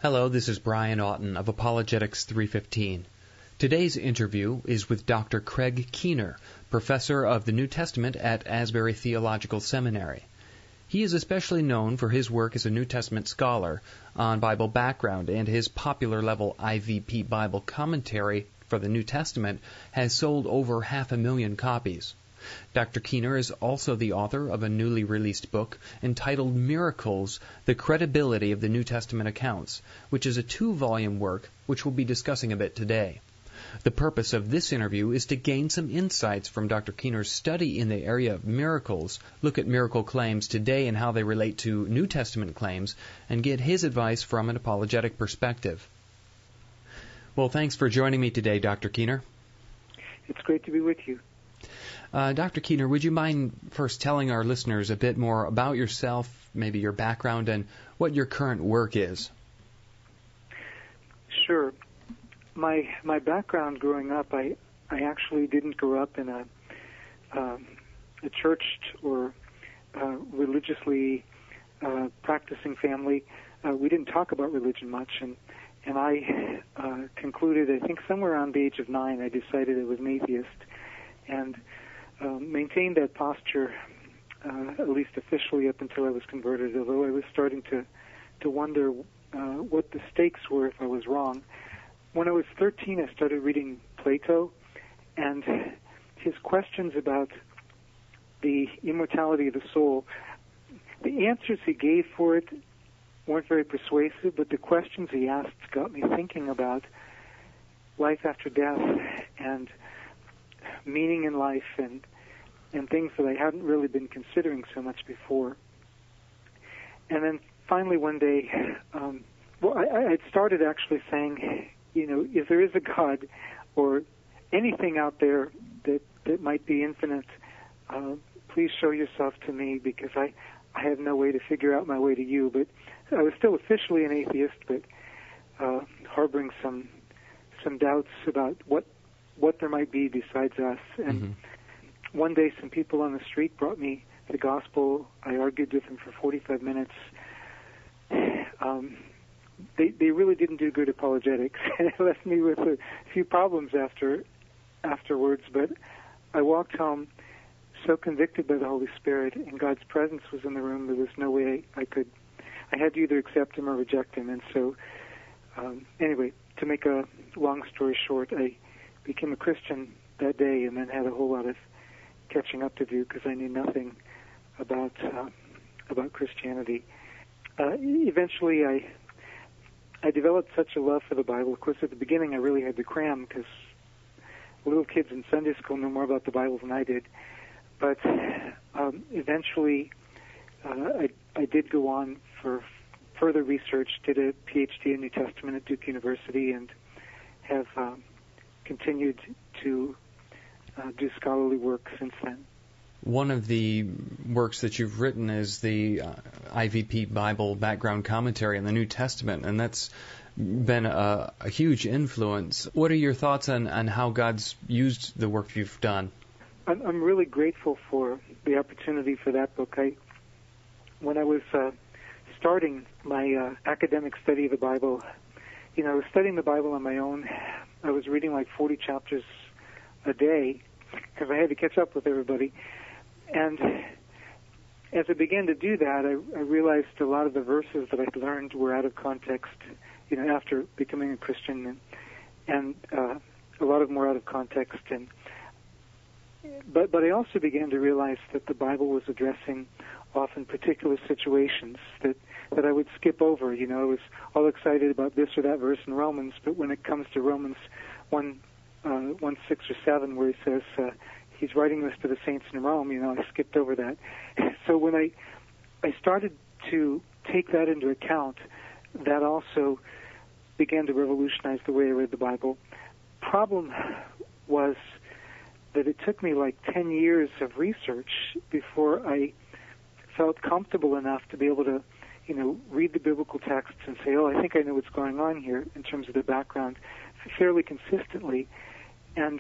Hello, this is Brian Oughton of Apologetics 315. Today's interview is with Dr. Craig Keener, professor of the New Testament at Asbury Theological Seminary. He is especially known for his work as a New Testament scholar on Bible background, and his popular-level IVP Bible commentary for the New Testament has sold over 500,000 copies. Dr. Keener is also the author of a newly released book entitled Miracles, The Credibility of the New Testament Accounts, which is a 2-volume work which we'll be discussing a bit today. The purpose of this interview is to gain some insights from Dr. Keener's study in the area of miracles, look at miracle claims today and how they relate to New Testament claims, and get his advice from an apologetic perspective. Well, thanks for joining me today, Dr. Keener. It's great to be with you. Dr. Keener, would you mind first telling our listeners a bit more about yourself, maybe your background, and what your current work is? Sure. My background growing up, I actually didn't grow up in a churched or religiously practicing family. We didn't talk about religion much, and I concluded, I think somewhere around the age of 9, I decided I was an atheist, and maintained that posture, at least officially, up until I was converted, although I was starting to wonder what the stakes were if I was wrong. When I was 13, I started reading Plato, and his questions about the immortality of the soul, the answers he gave for it weren't very persuasive, but the questions he asked got me thinking about life after death and meaning in life and things that I hadn't really been considering so much before. And then finally one day, I started actually saying, if there is a God or anything out there that might be infinite, please show yourself to me, because I have no way to figure out my way to you. But I was still officially an atheist, but harboring some doubts about what there might be besides us. And one day some people on the street brought me the gospel. I argued with them for 45 minutes. They really didn't do good apologetics. It left me with a few problems afterwards, but I walked home so convicted by the Holy Spirit, and God's presence was in the room. There was no way I had to either accept him or reject him. And so, anyway, to make a long story short, I became a Christian that day, and then had a whole lot of catching up to do because I knew nothing about Christianity. Eventually, I developed such a love for the Bible. Of course, at the beginning, I really had to cram because little kids in Sunday school knew more about the Bible than I did. But eventually, I did go on for further research, did a PhD in New Testament at Duke University, and have continued to do scholarly work since then. One of the works that you've written is the IVP Bible background commentary on the New Testament, and that's been a huge influence. What are your thoughts on how God's used the work you've done? I'm really grateful for the opportunity for that book. When I was starting my academic study of the Bible, I was studying the Bible on my own. I was reading like 40 chapters a day because I had to catch up with everybody. And as I began to do that, I realized a lot of the verses that I'd learned were out of context, after becoming a Christian, and a lot of them were out of context. But I also began to realize that the Bible was addressing often particular situations that I would skip over. I was all excited about this or that verse in Romans, but when it comes to Romans 1, 6 or 7, where he says he's writing this to the saints in Rome, I skipped over that. So when I started to take that into account, that also began to revolutionize the way I read the Bible. Problem was that it took me like 10 years of research before I felt comfortable enough to be able to, read the biblical texts and say, I think I know what's going on here in terms of the background fairly consistently. And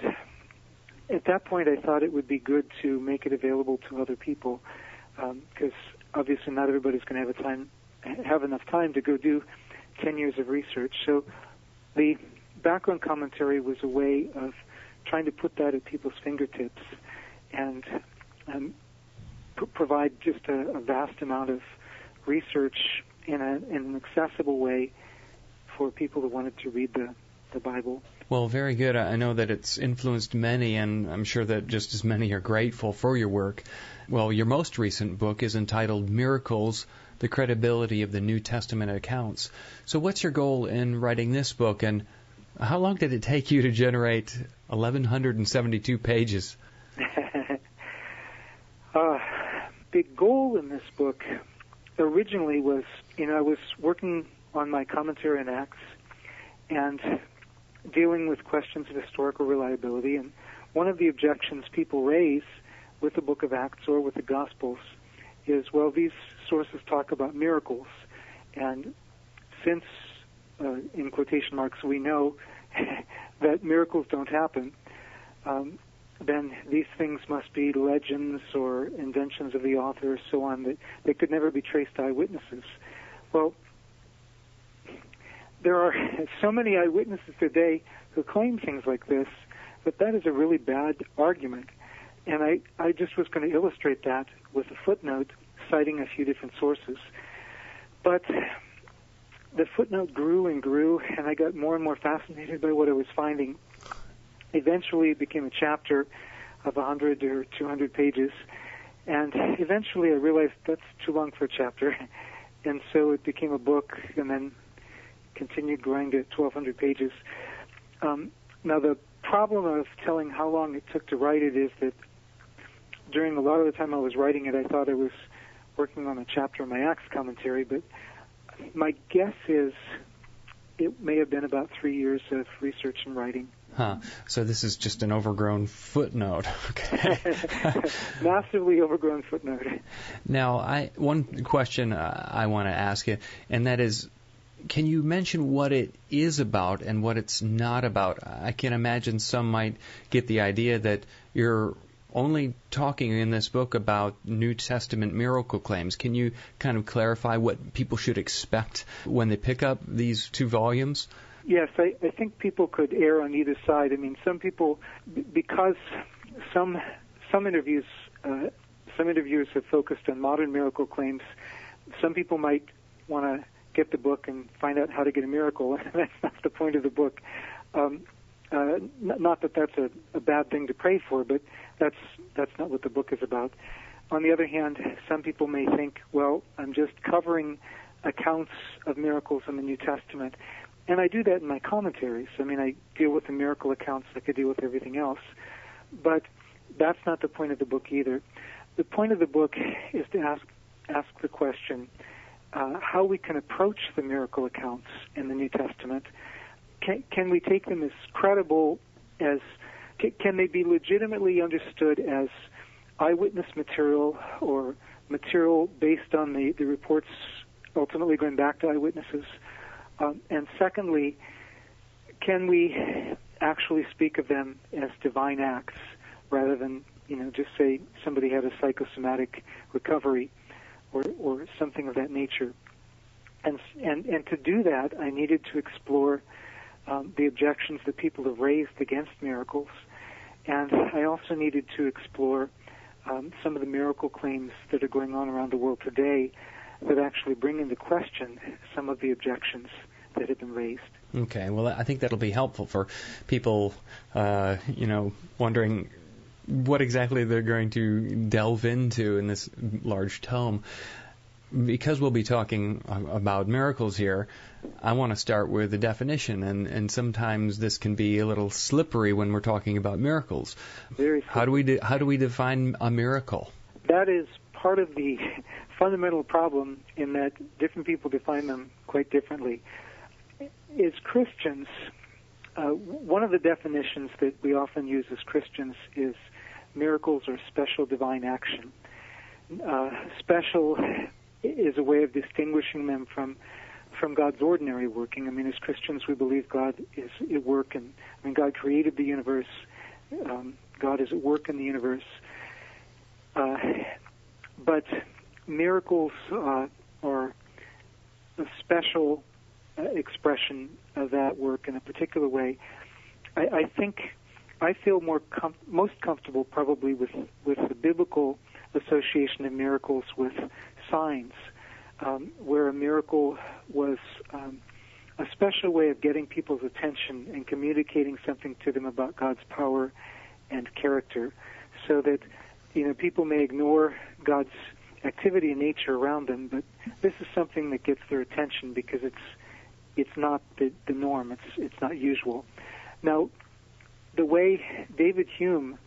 at that point, I thought it would be good to make it available to other people, because obviously not everybody's going to have enough time to go do 10 years of research. So the background commentary was a way of trying to put that at people's fingertips and provide just a vast amount of research in an accessible way for people who wanted to read the Bible. Well, very good. I know that it's influenced many, and I'm sure that just as many are grateful for your work. Well, your most recent book is entitled Miracles, the Credibility of the New Testament Accounts. So what's your goal in writing this book, and how long did it take you to generate 1,172 pages? The goal in this book originally was, I was working on my commentary on Acts and dealing with questions of historical reliability, and one of the objections people raise with the book of Acts or with the Gospels is, well, these sources talk about miracles, and since, in quotation marks, we know that miracles don't happen, then these things must be legends or inventions of the author, so on, that they could never be traced to eyewitnesses. Well, there are so many eyewitnesses today who claim things like this that is a really bad argument. And I just was going to illustrate that with a footnote citing a few different sources. But the footnote grew and grew, and I got more and more fascinated by what I was finding. Eventually it became a chapter of 100 or 200 pages, and eventually I realized that's too long for a chapter, and so it became a book and then continued growing to 1,200 pages. Now the problem of telling how long it took to write it is that during a lot of the time I was writing it, I thought I was working on a chapter of my Acts commentary, but my guess is it may have been about 3 years of research and writing. So this is just an overgrown footnote. Okay. Massively overgrown footnote. Now, one question I want to ask you, and that is, can you mention what it is about and what it's not about? I can imagine some might get the idea that you're only talking in this book about New Testament miracle claims. Can you kind of clarify what people should expect when they pick up these two volumes? Yes, I think people could err on either side. I mean, some people, because some interviewers have focused on modern miracle claims, some people might want to get the book and find out how to get a miracle. That's not the point of the book. Not that that's a bad thing to pray for, but that's not what the book is about. On the other hand, some people may think, well, I'm just covering accounts of miracles in the New Testament. And I do that in my commentaries. I mean, I deal with the miracle accounts like I deal with everything else. But that's not the point of the book either. The point of the book is to ask the question, how we can approach the miracle accounts in the New Testament. Can we take them as credible as, can they be legitimately understood as eyewitness material or material based on the reports ultimately going back to eyewitnesses? And secondly, can we actually speak of them as divine acts rather than, just say somebody had a psychosomatic recovery or something of that nature? And to do that, I needed to explore the objections that people have raised against miracles. And I also needed to explore some of the miracle claims that are going on around the world today that actually bring into question some of the objections that have been raised. Okay, well, I think that'll be helpful for people, wondering what exactly they're going to delve into in this large tome. Because we'll be talking about miracles here, I want to start with the definition, and sometimes this can be a little slippery when we're talking about miracles. Very slippery. How do we define a miracle? That is part of the fundamental problem in that different people define them quite differently. As Christians, one of the definitions that we often use as Christians is miracles are special divine action. Special is a way of distinguishing them from God's ordinary working. I mean, as Christians, we believe God is at work, and God created the universe. God is at work in the universe. But miracles are a special expression of that work in a particular way. I think I feel most comfortable probably with the biblical association of miracles with signs, where a miracle was a special way of getting people's attention and communicating something to them about God's power and character, so that people may ignore God's activity in nature around them, but this is something that gets their attention because it's not the norm. It's not usual. Now, the way David Hume,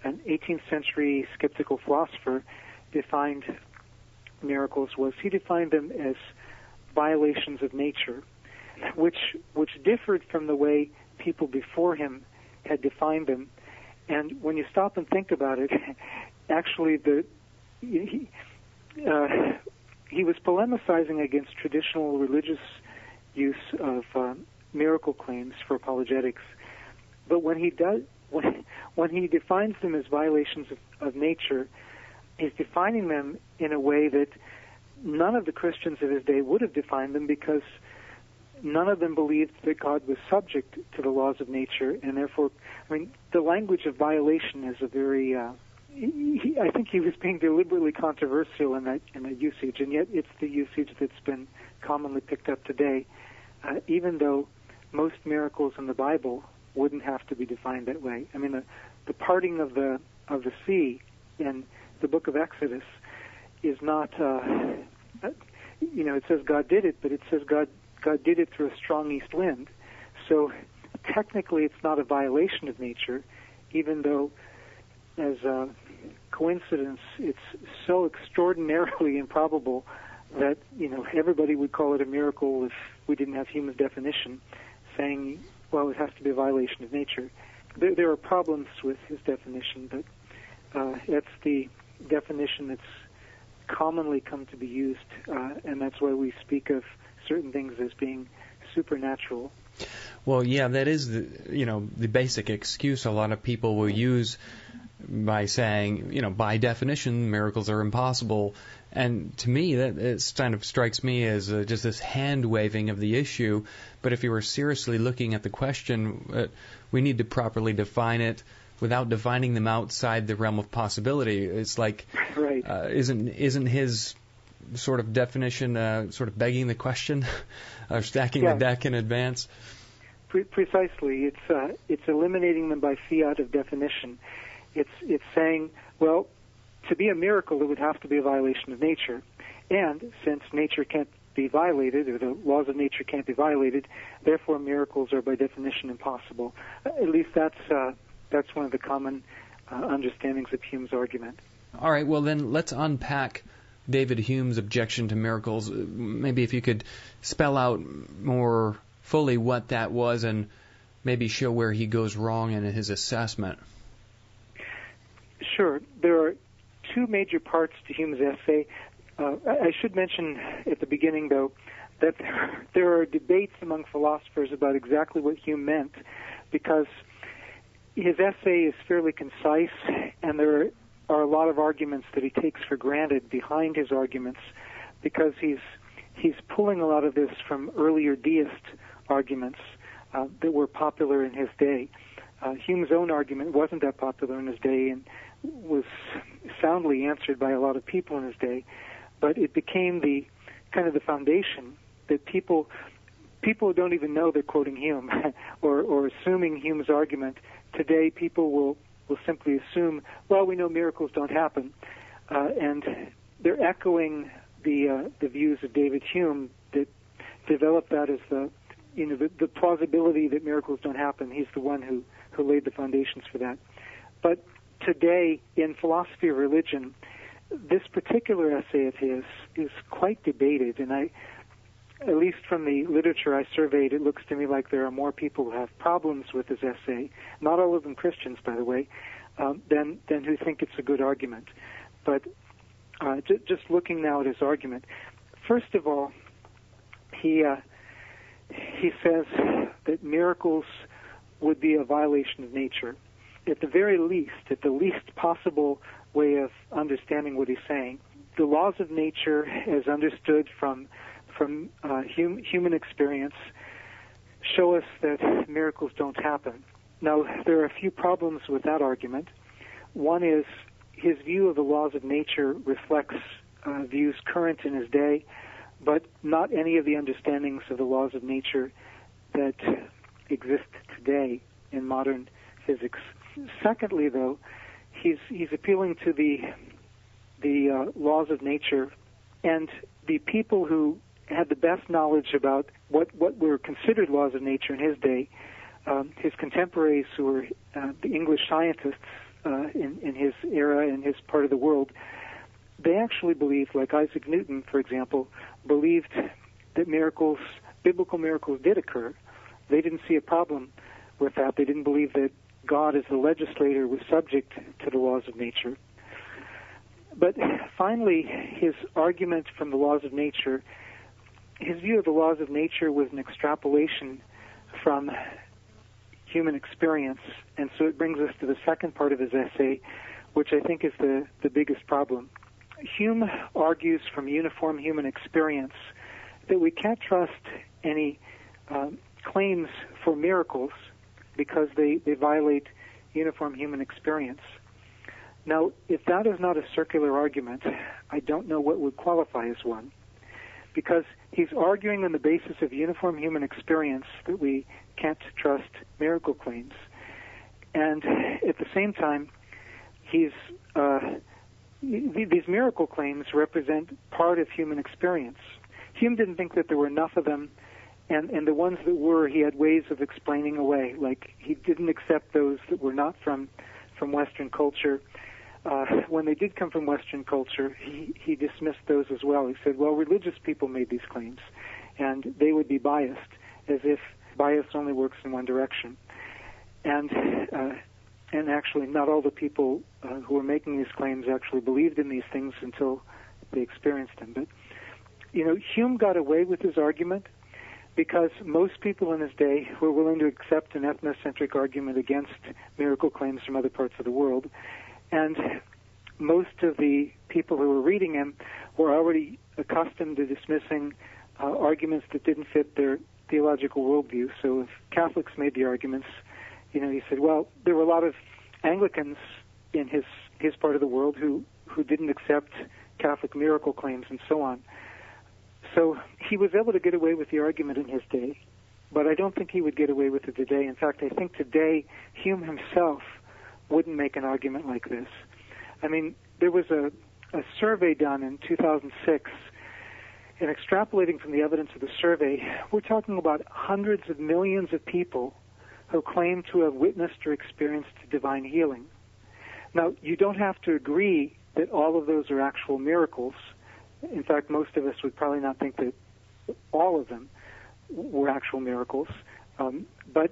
an 18th century skeptical philosopher, defined miracles was he defined them as violations of nature, which differed from the way people before him had defined them. And when you stop and think about it, actually he was polemicizing against traditional religious use of miracle claims for apologetics. But when he defines them as violations of nature, he's defining them in a way that none of the Christians of his day would have defined them, because none of them believed that God was subject to the laws of nature, and therefore, the language of violation is a very I think he was being deliberately controversial in that usage, and yet it's the usage that's been commonly picked up today, even though most miracles in the Bible wouldn't have to be defined that way. The parting of the sea in the book of Exodus is not, it says God did it, but it says God did it through a strong east wind. So technically it's not a violation of nature, even though as a coincidence it's so extraordinarily improbable that, everybody would call it a miracle if we didn't have Hume's definition, saying, well, it has to be a violation of nature. There are problems with his definition, but that's the definition that's commonly come to be used, and that's why we speak of certain things as being supernatural. Well, yeah, that is the basic excuse a lot of people will use by saying, by definition, miracles are impossible. And to me, that kind of strikes me as just this hand-waving of the issue. But if you were seriously looking at the question, we need to properly define it without defining them outside the realm of possibility. It's like, right. Isn't his sort of definition sort of begging the question, or stacking the deck in advance? Precisely. It's eliminating them by fiat of definition. It's saying, well, to be a miracle, it would have to be a violation of nature. And since nature can't be violated, or the laws of nature can't be violated, therefore miracles are by definition impossible. At least that's one of the common understandings of Hume's argument. All right, well then let's unpack David Hume's objection to miracles. Maybe if you could spell out more fully what that was and maybe show where he goes wrong in his assessment. Sure. There are two major parts to Hume's essay. I should mention at the beginning, though, that there are debates among philosophers about exactly what Hume meant, because his essay is fairly concise, and there are a lot of arguments that he takes for granted behind his arguments, because he's pulling a lot of this from earlier deist arguments that were popular in his day. Hume's own argument wasn't that popular in his day and was soundly answered by a lot of people in his day, but it became the kind of the foundation that people don't even know they're quoting Hume or assuming Hume's argument. Today, people will simply assume, well, we know miracles don't happen, and they're echoing the views of David Hume that developed that as the plausibility that miracles don't happen. He's the one who laid the foundations for that. But today, in philosophy of religion, this particular essay of his is quite debated, and at least from the literature I surveyed, it looks to me like there are more people who have problems with his essay, not all of them Christians, by the way, than who think it's a good argument. But just looking now at his argument, first of all, he says that miracles would be a violation of nature. At the very least, at the least possible way of understanding what he's saying, the laws of nature, as understood from from human experience show us that miracles don't happen. Now, there are a few problems with that argument. One is his view of the laws of nature reflects views current in his day, but not any of the understandings of the laws of nature that exist today in modern physics. Secondly, though, he's appealing to the laws of nature, and the people who had the best knowledge about what were considered laws of nature in his day, his contemporaries who were the English scientists in his era, in his part of the world, they actually believed, like Isaac Newton, for example, believed that miracles, biblical miracles, did occur. They didn't see a problem with that. They didn't believe that God, as the legislator, was subject to the laws of nature. But finally, his argument from the laws of nature, his view of the laws of nature was an extrapolation from human experience. And so it brings us to the second part of his essay, which I think is the biggest problem. Hume argues from uniform human experience that we can't trust any claims for miracles because they violate uniform human experience. Now, if that is not a circular argument, I don't know what would qualify as one, because he's arguing on the basis of uniform human experience that we can't trust miracle claims. And at the same time, these miracle claims represent part of human experience. Hume didn't think that there were enough of them, and the ones that were, he had ways of explaining away. Like, he didn't accept those that were not from Western culture. When they did come from Western culture, he dismissed those as well. He said, well, religious people made these claims, and they would be biased, as if bias only works in one direction. And actually, not all the people who were making these claims actually believed in these things until they experienced them. But, Hume got away with his argument because most people in his day were willing to accept an ethnocentric argument against miracle claims from other parts of the world. And most of the people who were reading him were already accustomed to dismissing arguments that didn't fit their theological worldview. So if Catholics made the arguments, he said, well, there were a lot of Anglicans in his part of the world who didn't accept Catholic miracle claims and so on. So he was able to get away with the argument in his day, but I don't think he would get away with it today. In fact, I think today Hume himself wouldn't make an argument like this. I mean, there was a survey done in 2006, and extrapolating from the evidence of the survey, we're talking about hundreds of millions of people who claim to have witnessed or experienced divine healing. Now, you don't have to agree that all of those are actual miracles. In fact, most of us would probably not think that all of them were actual miracles. But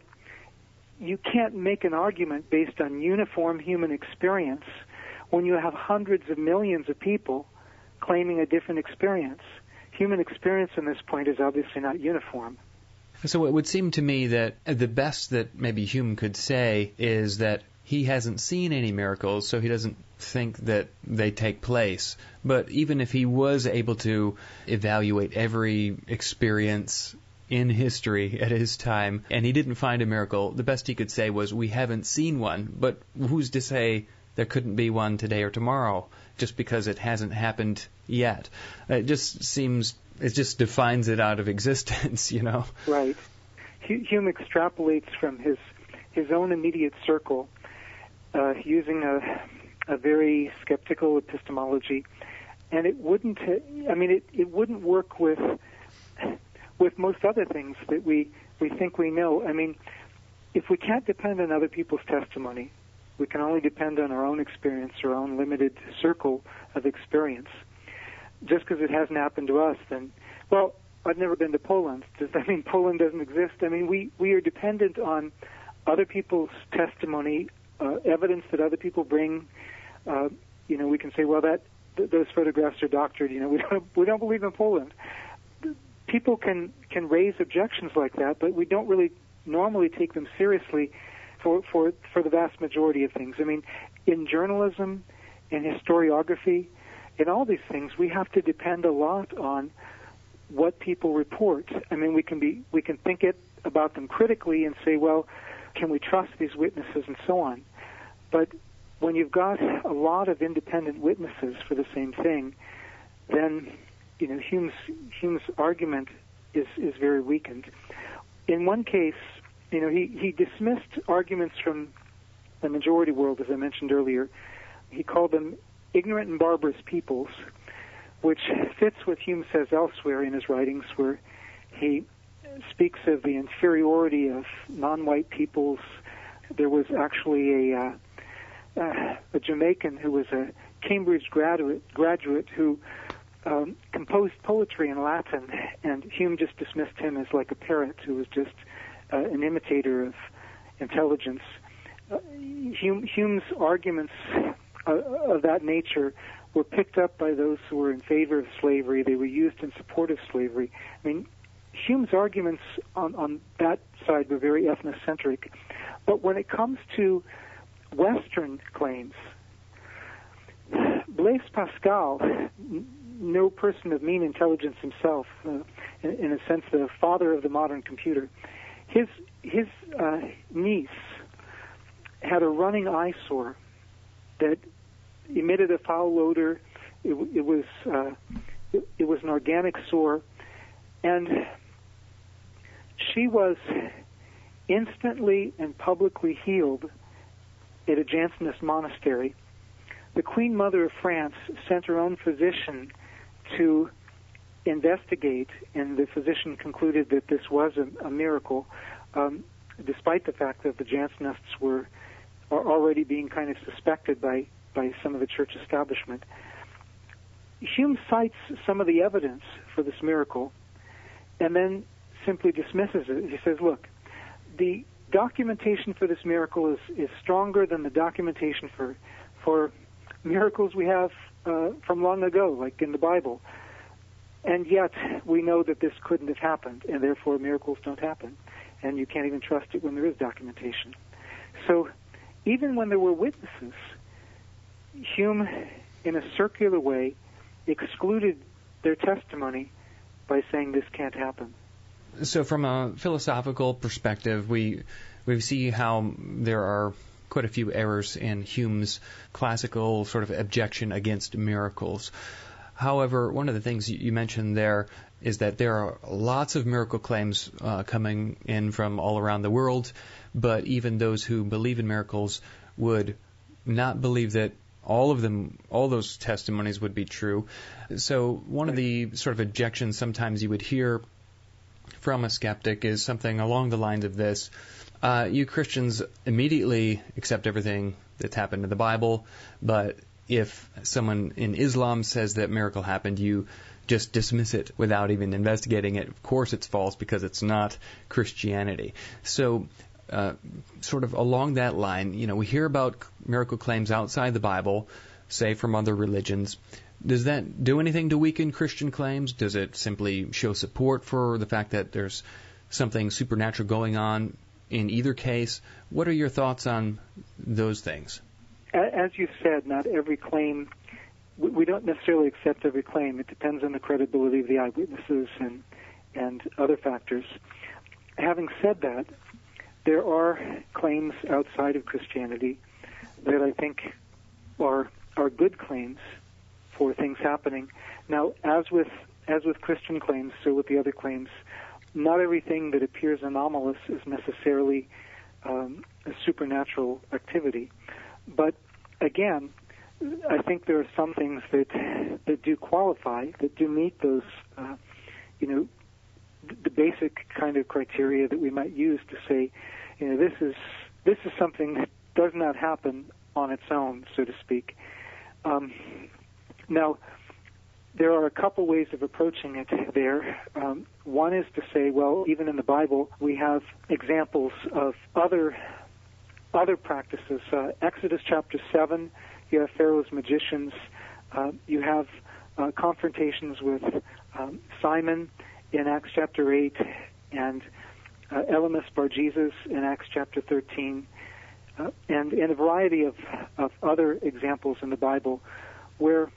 you can't make an argument based on uniform human experience when you have hundreds of millions of people claiming a different experience. Human experience in this point is obviously not uniform. So it would seem to me that the best that maybe Hume could say is that he hasn't seen any miracles, so he doesn't think that they take place. But even if he was able to evaluate every experience in history at his time, and he didn't find a miracle, the best he could say was, we haven't seen one. But who's to say there couldn't be one today or tomorrow, just because it hasn't happened yet? It just defines it out of existence, Right. Hume extrapolates from his own immediate circle, using a very skeptical epistemology, and it wouldn't work with most other things that we think we know. I mean, if we can't depend on other people's testimony, we can only depend on our own experience, our own limited circle of experience. Just because it hasn't happened to us, then, well, I've never been to Poland. Does that mean Poland doesn't exist? I mean, we are dependent on other people's testimony, evidence that other people bring. We can say, well, those photographs are doctored. We don't believe in Poland. People can raise objections like that, but we don't really normally take them seriously for the vast majority of things. I mean, in journalism, in historiography, in all these things, we have to depend a lot on what people report. I mean, we can think about them critically and say, well, can we trust these witnesses and so on? But when you've got a lot of independent witnesses for the same thing, then Hume's argument is very weakened. In one case, he dismissed arguments from the majority world, as I mentioned earlier. He called them ignorant and barbarous peoples, which fits what Hume says elsewhere in his writings, where he speaks of the inferiority of non-white peoples. There was actually a Jamaican who was a Cambridge graduate who composed poetry in Latin, and Hume just dismissed him as like a parrot who was just an imitator of intelligence. Hume's arguments of that nature were picked up by those who were in favor of slavery. They were used in support of slavery. I mean, Hume's arguments on that side were very ethnocentric. But when it comes to Western claims, Blaise Pascal, no person of mean intelligence himself, in a sense the father of the modern computer, his niece had a running eyesore that emitted a foul odor. It was an organic sore, and she was instantly and publicly healed at a Jansenist monastery. The Queen Mother of France sent her own physician to investigate, and the physician concluded that this was a miracle, despite the fact that the Jansenists are already being kind of suspected by some of the church establishment. Hume cites some of the evidence for this miracle and then simply dismisses it. He says, look, the documentation for this miracle is stronger than the documentation for miracles we have from long ago, like in the Bible. And yet we know that this couldn't have happened, and therefore miracles don't happen. And you can't even trust it when there is documentation. So even when there were witnesses, Hume, in a circular way, excluded their testimony by saying this can't happen. So from a philosophical perspective, we see how there are quite a few errors in Hume's classical sort of objection against miracles. However, one of the things you mentioned there is that there are lots of miracle claims coming in from all around the world, but even those who believe in miracles would not believe that all those testimonies would be true. So one of the sort of objections sometimes you would hear from a skeptic is something along the lines of this. You Christians immediately accept everything that's happened in the Bible, but if someone in Islam says that miracle happened, you just dismiss it without even investigating it. Of course it's false because it's not Christianity. So sort of along that line, we hear about miracle claims outside the Bible, say from other religions. Does that do anything to weaken Christian claims? Does it simply show support for the fact that there's something supernatural going on in either case? What are your thoughts on those things? As you said, not every claim, we don't necessarily accept every claim. It depends on the credibility of the eyewitnesses and other factors. Having said that, there are claims outside of Christianity that I think are good claims for things happening. Now, as with Christian claims, so with the other claims, not everything that appears anomalous is necessarily a supernatural activity. But again, I think there are some things that do qualify, that do meet those, the basic kind of criteria that we might use to say, this is something that does not happen on its own, so to speak. Now, there are a couple ways of approaching it there. One is to say, well, even in the Bible, we have examples of other practices. Exodus chapter 7, you have Pharaoh's magicians. You have confrontations with Simon in Acts chapter 8 and Elymas Bar Jesus in Acts chapter 13, and a variety of other examples in the Bible where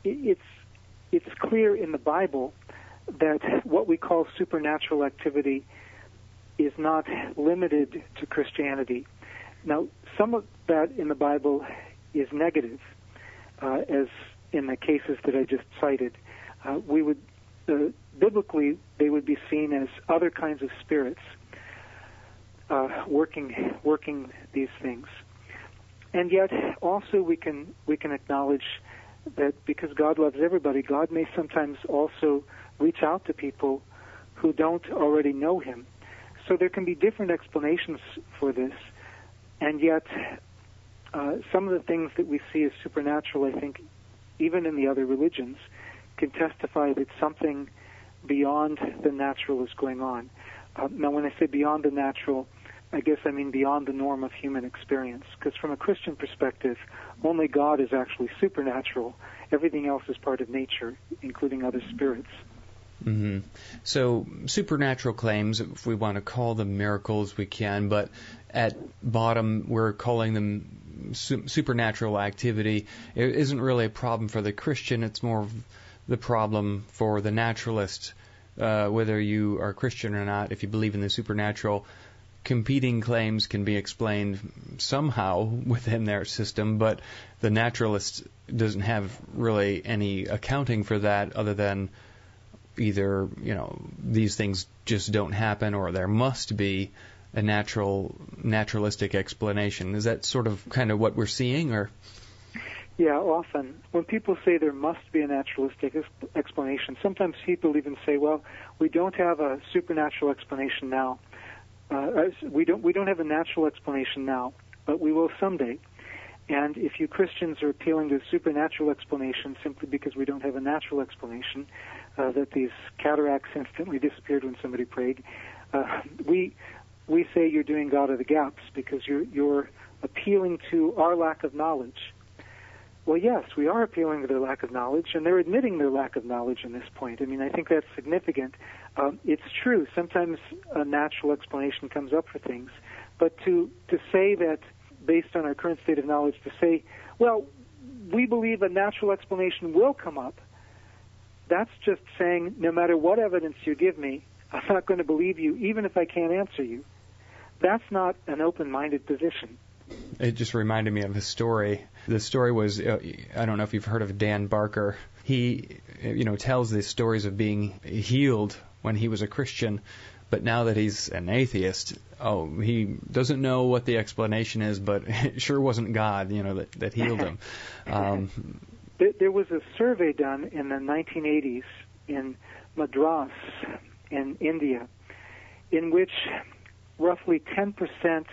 it's clear in the Bible that what we call supernatural activity is not limited to Christianity. Now, some of that in the Bible is negative, as in the cases that I just cited. Biblically, they would be seen as other kinds of spirits working these things. And yet, also we can acknowledge that because God loves everybody, God may sometimes also reach out to people who don't already know Him. So there can be different explanations for this, and yet some of the things that we see as supernatural, I think, even in the other religions, can testify that something beyond the natural is going on. Now, when I say beyond the natural, I guess I mean beyond the norm of human experience, because from a Christian perspective, only God is actually supernatural. Everything else is part of nature, including other spirits. Mm-hmm. So supernatural claims, if we want to call them miracles, we can, but at bottom we're calling them supernatural activity. It isn't really a problem for the Christian, it's more the problem for the naturalist. Whether you are Christian or not, if you believe in the supernatural, competing claims can be explained somehow within their system, but the naturalist doesn't have really any accounting for that other than either, these things just don't happen or there must be a naturalistic explanation. Is that sort of kind of what we're seeing, or? Yeah, often. When people say there must be a naturalistic explanation, sometimes people even say, well, we don't have a supernatural explanation now. We don't have a natural explanation now, but we will someday. And if you Christians are appealing to a supernatural explanation simply because we don't have a natural explanation, that these cataracts instantly disappeared when somebody prayed, we say you're doing God of the gaps because you're appealing to our lack of knowledge. Well, yes, we are appealing to their lack of knowledge, and they're admitting their lack of knowledge in this point. I mean, I think that's significant. It's true. Sometimes a natural explanation comes up for things. But to say that, based on our current state of knowledge, to say, well, we believe a natural explanation will come up, that's just saying, no matter what evidence you give me, I'm not going to believe you, even if I can't answer you. That's not an open-minded position. It just reminded me of a story. The story was, I don't know if you've heard of Dan Barker. He, tells these stories of being healed when he was a Christian, but now that he's an atheist, he doesn't know what the explanation is, but it sure wasn't God, that healed him. There was a survey done in the 1980s in Madras, in India, in which roughly 10%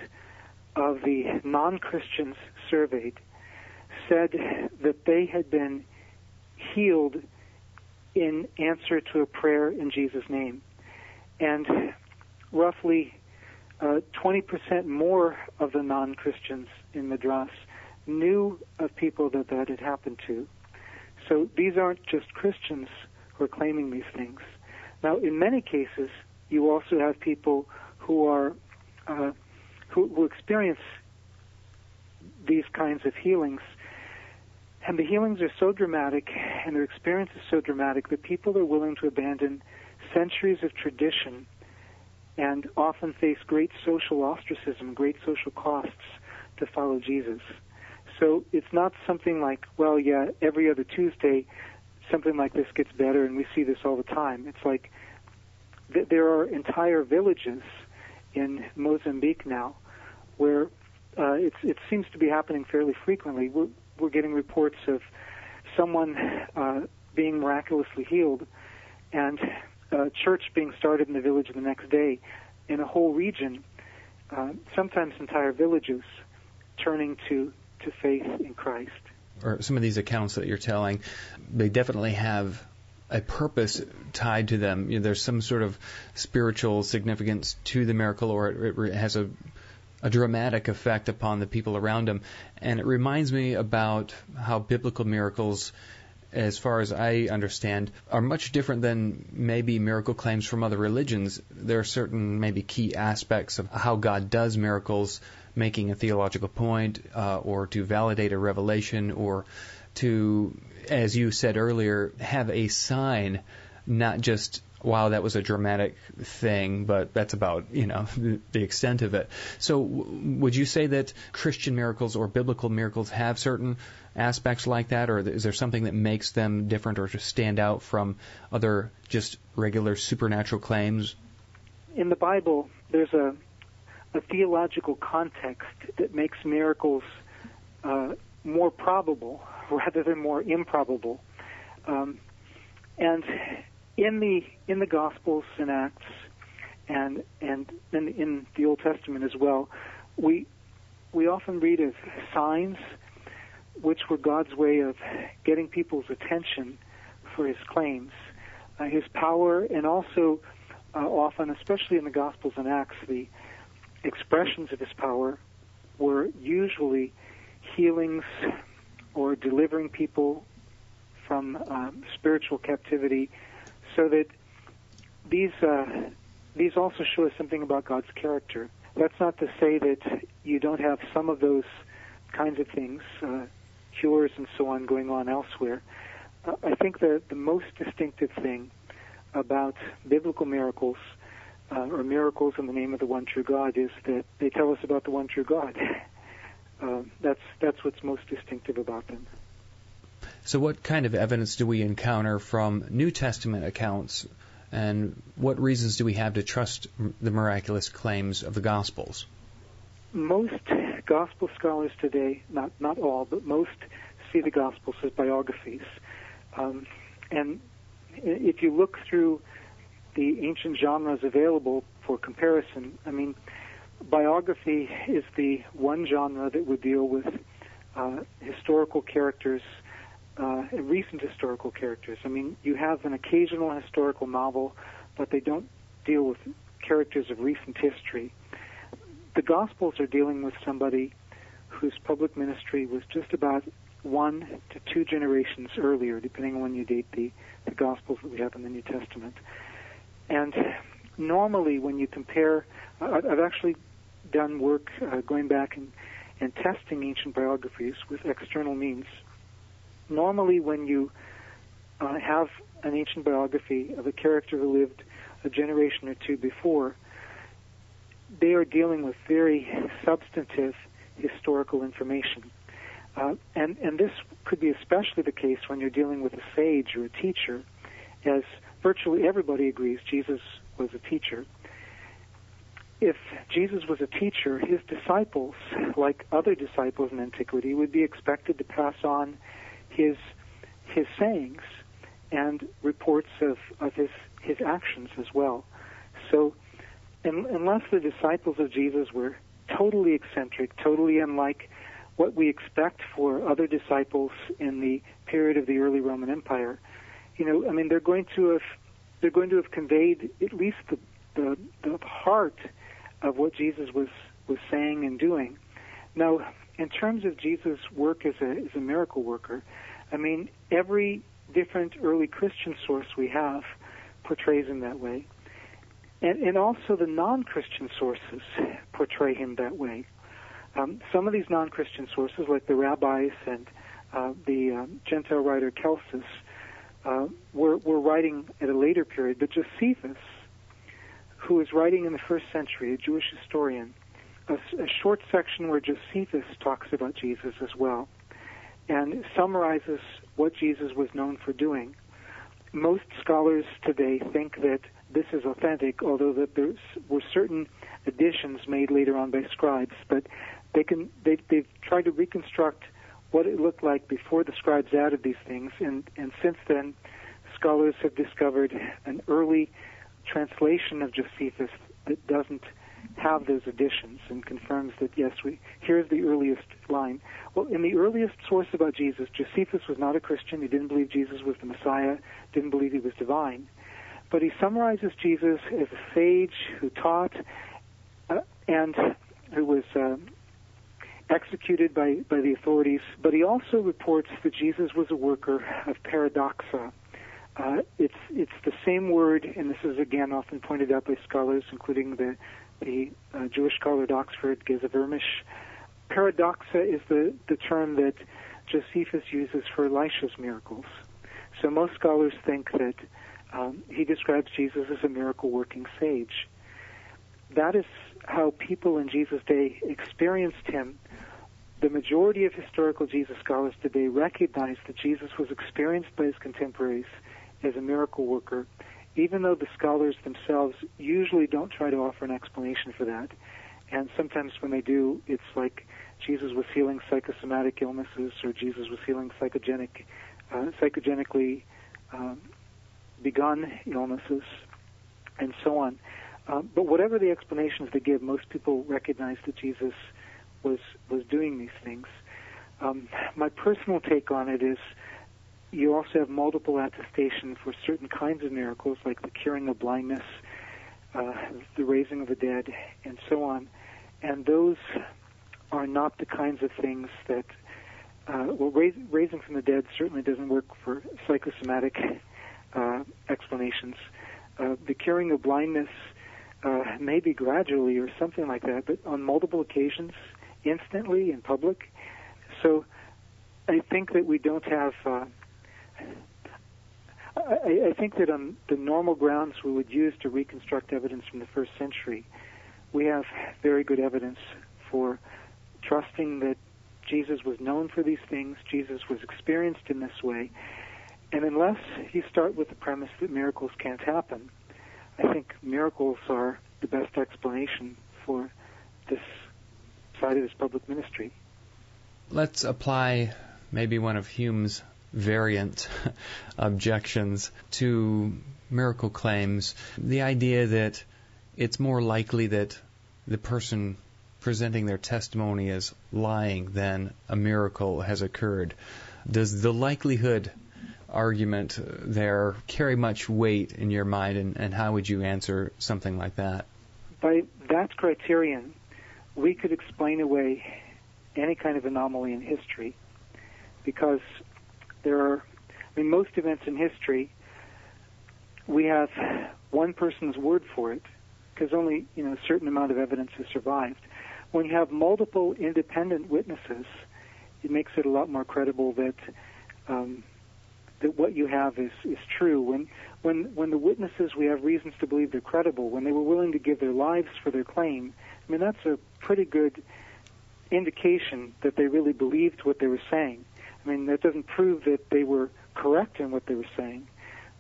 of the non-Christians surveyed said that they had been healed in answer to a prayer in Jesus' name. And roughly 20% more of the non-Christians in Madras knew of people that had happened to. So these aren't just Christians who are claiming these things. Now, in many cases, you also have people who are who experience these kinds of healings. And the healings are so dramatic and their experience is so dramatic that people are willing to abandon centuries of tradition and often face great social ostracism, great social costs to follow Jesus. So it's not something like, well, yeah, every other Tuesday something like this gets better and we see this all the time. It's like there are entire villages in Mozambique now where it seems to be happening fairly frequently. We're getting reports of someone being miraculously healed and a church being started in the village the next day, in a whole region, sometimes entire villages turning to faith in Christ. Or some of these accounts that you're telling, they definitely have a purpose tied to them. There's some sort of spiritual significance to the miracle, or it has a dramatic effect upon the people around them. And it reminds me about how biblical miracles, as far as I understand, are much different than maybe miracle claims from other religions. There are certain maybe key aspects of how God does miracles, making a theological point, or to validate a revelation, or to, as you said earlier, have a sign, not just wow, that was a dramatic thing, but that's about, the extent of it. So would you say that Christian miracles or biblical miracles have certain aspects like that, or is there something that makes them different or just stand out from other just regular supernatural claims? In the Bible, there's a theological context that makes miracles more probable rather than more improbable. And in the Gospels and Acts, and in the Old Testament as well, we often read of signs which were God's way of getting people's attention for His claims, His power, and also often, especially in the Gospels and Acts, the expressions of His power were usually healings or delivering people from spiritual captivity, so that these also show us something about God's character. That's not to say that you don't have some of those kinds of things, cures and so on, going on elsewhere. I think that the most distinctive thing about biblical miracles, or miracles in the name of the one true God, is that they tell us about the one true God. That's what's most distinctive about them. So what kind of evidence do we encounter from New Testament accounts, and what reasons do we have to trust the miraculous claims of the Gospels? Most Gospel scholars today, not all, but most, see the Gospels as biographies. And if you look through the ancient genres available for comparison, biography is the one genre that would deal with historical characters, recent historical characters. You have an occasional historical novel, but they don't deal with characters of recent history. The Gospels are dealing with somebody whose public ministry was just about 1 to 2 generations earlier, depending on when you date the Gospels that we have in the New Testament. And normally when you compare, I've actually done work going back and testing ancient biographies with external means. Normally when you have an ancient biography of a character who lived a generation or two before, they are dealing with very substantive historical information. And this could be especially the case when you're dealing with a sage or a teacher, as virtually everybody agrees Jesus was a teacher. If Jesus was a teacher, his disciples, like other disciples in antiquity, would be expected to pass on his sayings and reports of his actions as well. So unless the disciples of Jesus were totally eccentric, totally unlike what we expect for other disciples in the period of the early Roman Empire, they're going to have conveyed at least the heart of what Jesus was saying and doing. Now, in terms of Jesus' work as a miracle worker, every different early Christian source we have portrays him that way. And also the non-Christian sources portray him that way. Some of these non-Christian sources, like the rabbis and the Gentile writer Celsus, were writing at a later period. But Josephus, who was writing in the 1st century, a Jewish historian, a short section where Josephus talks about Jesus as well, and summarizes what Jesus was known for doing. Most scholars today think that this is authentic, although that there were certain additions made later on by scribes. But they've tried to reconstruct what it looked like before the scribes added these things, and since then, scholars have discovered an early translation of Josephus that doesn't have those additions and confirms that, yes, here's the earliest line. Well, in the earliest source about Jesus, Josephus was not a Christian. He didn't believe Jesus was the Messiah, didn't believe he was divine. But he summarizes Jesus as a sage who taught and who was executed by the authorities. But he also reports that Jesus was a worker of paradoxa. It's the same word, and this is again often pointed out by scholars, including the Jewish scholar at Oxford, Gezavermish. Paradoxa is the term that Josephus uses for Elisha's miracles. So most scholars think that he describes Jesus as a miracle-working sage. That is how people in Jesus' day experienced him. The majority of historical Jesus scholars today recognize that Jesus was experienced by his contemporaries as a miracle worker, even though the scholars themselves usually don't try to offer an explanation for that. And sometimes when they do, it's like Jesus was healing psychosomatic illnesses, or Jesus was healing psychogenically begun illnesses, and so on. But whatever the explanations they give, most people recognize that Jesus was doing these things. My personal take on it is you also have multiple attestation for certain kinds of miracles, like the curing of blindness, the raising of the dead, and so on. And those are not the kinds of things that, raising from the dead certainly doesn't work for psychosomatic explanations. The curing of blindness maybe gradually or something like that, but on multiple occasions, instantly in public. So I think that we don't have, I think that on the normal grounds we would use to reconstruct evidence from the first century, we have very good evidence for trusting that Jesus was known for these things, Jesus was experienced in this way, and unless you start with the premise that miracles can't happen, I think miracles are the best explanation for this side of his public ministry. Let's apply maybe one of Hume's variant objections to miracle claims. The idea that it's more likely that the person presenting their testimony as lying than a miracle has occurred. Does the likelihood argument there carry much weight in your mind, and how would you answer something like that? By that criterion, we could explain away any kind of anomaly in history, because there are, most events in history, we have one person's word for it, because only a certain amount of evidence has survived. When you have multiple independent witnesses, it makes it a lot more credible that that what you have is true. When the witnesses, we have reasons to believe they're credible, when they were willing to give their lives for their claim, that's a pretty good indication that they really believed what they were saying. That doesn't prove that they were correct in what they were saying.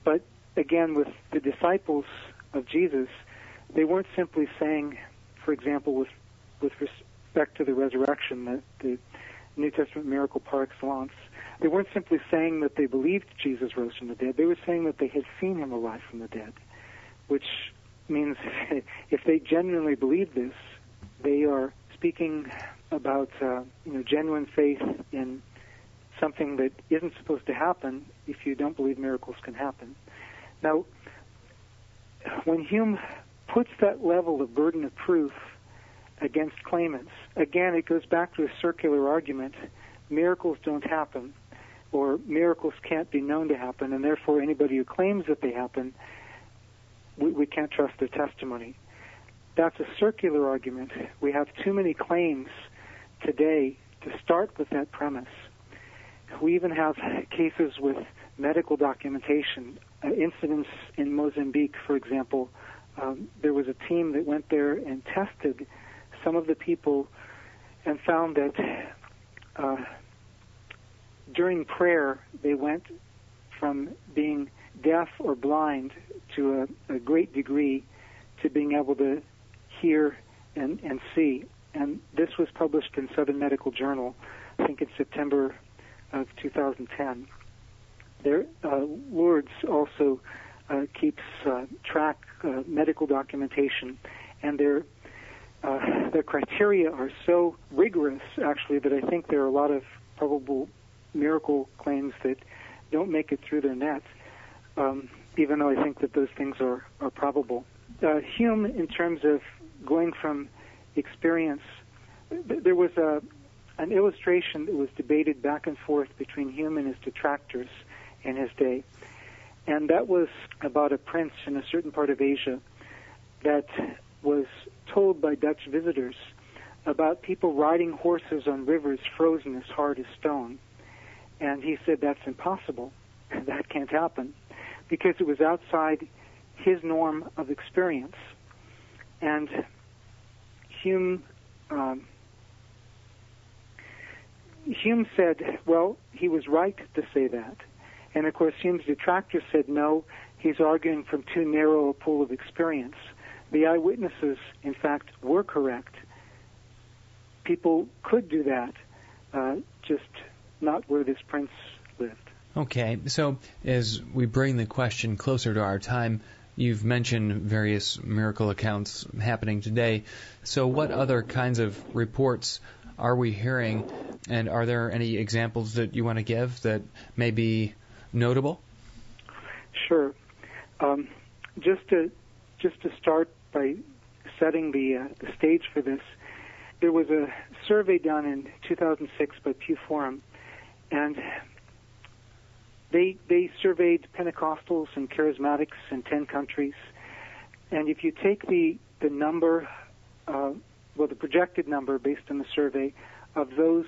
But again, with the disciples of Jesus, they weren't simply saying, for example, with respect to the resurrection, the New Testament miracle par excellence, they weren't simply saying that they believed Jesus rose from the dead. They were saying that they had seen him alive from the dead, which means if they genuinely believe this, they are speaking about genuine faith in something that isn't supposed to happen if you don't believe miracles can happen. Now, when Hume puts that level of burden of proof against claimants, again, it goes back to a circular argument. Miracles don't happen, or miracles can't be known to happen, and therefore anybody who claims that they happen, we can't trust their testimony. That's a circular argument. We have too many claims today to start with that premise. We even have cases with medical documentation. Incidents in Mozambique, for example, there was a team that went there and tested some of the people and found that during prayer they went from being deaf or blind to a great degree to being able to hear and see. And this was published in Southern Medical Journal, I think in September of 2010. Lourdes also keeps track medical documentation, and their criteria are so rigorous, actually, that I think there are a lot of probable miracle claims that don't make it through their net, even though I think that those things are probable. Hume, in terms of going from experience, there was an illustration that was debated back and forth between Hume and his detractors in his day, and that was about a prince in a certain part of Asia that was told by Dutch visitors about people riding horses on rivers frozen as hard as stone. And he said, that's impossible. That can't happen. because it was outside his norm of experience. And Hume said, well, he was right to say that. And of course, Hume's detractors said, no, he's arguing from too narrow a pool of experience. The eyewitnesses, in fact, were correct. People could do that, just not where this prince lived. Okay, so as we bring the question closer to our time, you've mentioned various miracle accounts happening today. So what other kinds of reports are we hearing, and are there any examples that you want to give that may be notable? Sure. Just to start by setting the stage for this, there was a survey done in 2006 by Pew Forum, and they surveyed Pentecostals and Charismatics in 10 countries. And if you take the number, the projected number based on the survey of those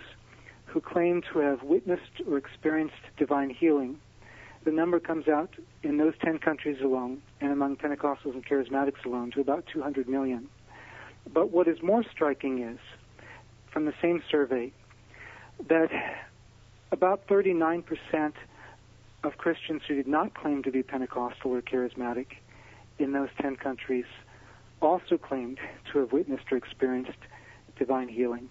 who claim to have witnessed or experienced divine healing, the number comes out in those 10 countries alone, and among Pentecostals and Charismatics alone, to about 200 million. But what is more striking is, from the same survey, that about 39% of Christians who did not claim to be Pentecostal or Charismatic in those 10 countries also claimed to have witnessed or experienced divine healing.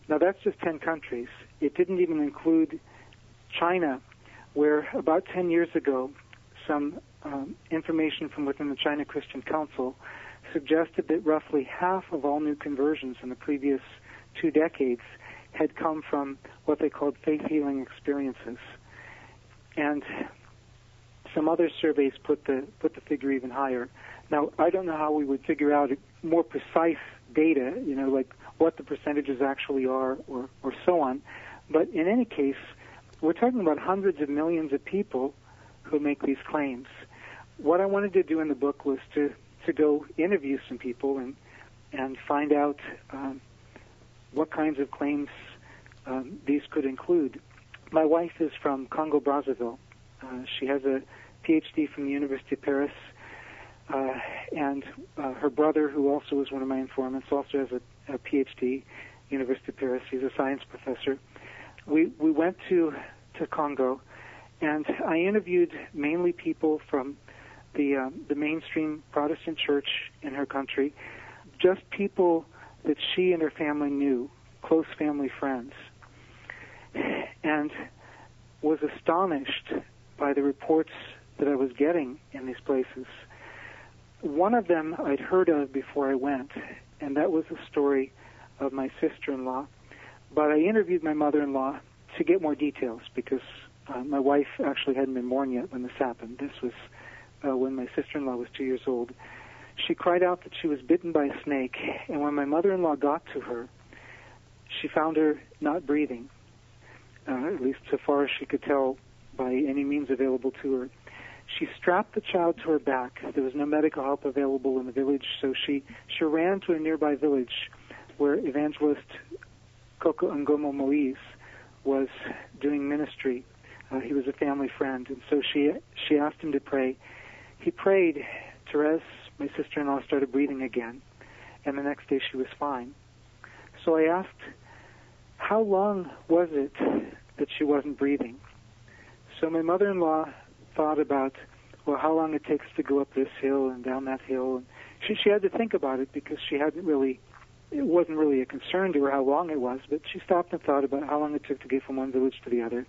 Now, that's just 10 countries. It didn't even include China, where about 10 years ago, some information from within the China Christian Council suggested that roughly half of all new conversions in the previous 2 decades had come from what they called faith-healing experiences. And some other surveys put the figure even higher. Now, I don't know how we would figure out more precise data, like what the percentages actually are or so on. But in any case, we're talking about hundreds of millions of people who make these claims. What I wanted to do in the book was to go interview some people and find out what kinds of claims these could include. My wife is from Congo-Brazzaville. She has a PhD from the University of Paris, and her brother, who also is one of my informants, also has a PhD, University of Paris. He's a science professor. We went to Congo, and I interviewed mainly people from the mainstream Protestant church in her country, just people that she and her family knew, close family friends, and was astonished by the reports that I was getting in these places. One of them I'd heard of before I went, and that was the story of my sister-in-law. But I interviewed my mother-in-law to get more details because my wife actually hadn't been born yet when this happened. This was when my sister-in-law was 2 years old. She cried out that she was bitten by a snake, and when my mother-in-law got to her, she found her not breathing, at least so far as she could tell by any means available to her. She strapped the child to her back. There was no medical help available in the village, so she ran to a nearby village where evangelist Koko Ngomo Moise was doing ministry. He was a family friend, and so she asked him to pray. He prayed. Therese, my sister-in-law, started breathing again, and the next day she was fine. So I asked, how long was it that she wasn't breathing? So my mother-in-law thought about, well, how long it takes to go up this hill and down that hill. And she had to think about it because it wasn't really a concern to her how long it was, but she stopped and thought about how long it took to get from one village to the other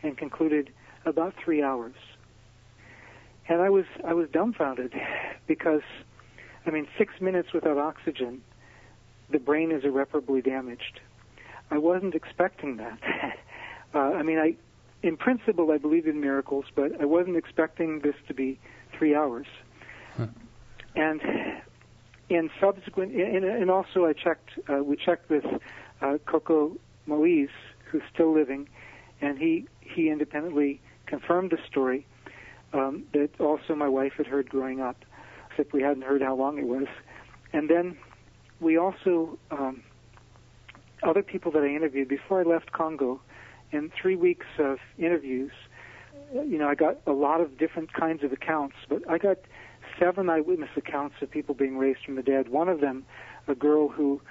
and concluded about 3 hours. And I was dumbfounded because, 6 minutes without oxygen, the brain is irreparably damaged. I wasn't expecting that. In principle, I believe in miracles, but I wasn't expecting this to be 3 hours. Huh. And in subsequent, and also we checked with Koko Moise, who's still living, and he independently confirmed the story that also my wife had heard growing up, except we hadn't heard how long it was. And then we also, other people that I interviewed before I left Congo, in 3 weeks of interviews, I got a lot of different kinds of accounts, but I got 7 eyewitness accounts of people being raised from the dead. One of them, a girl who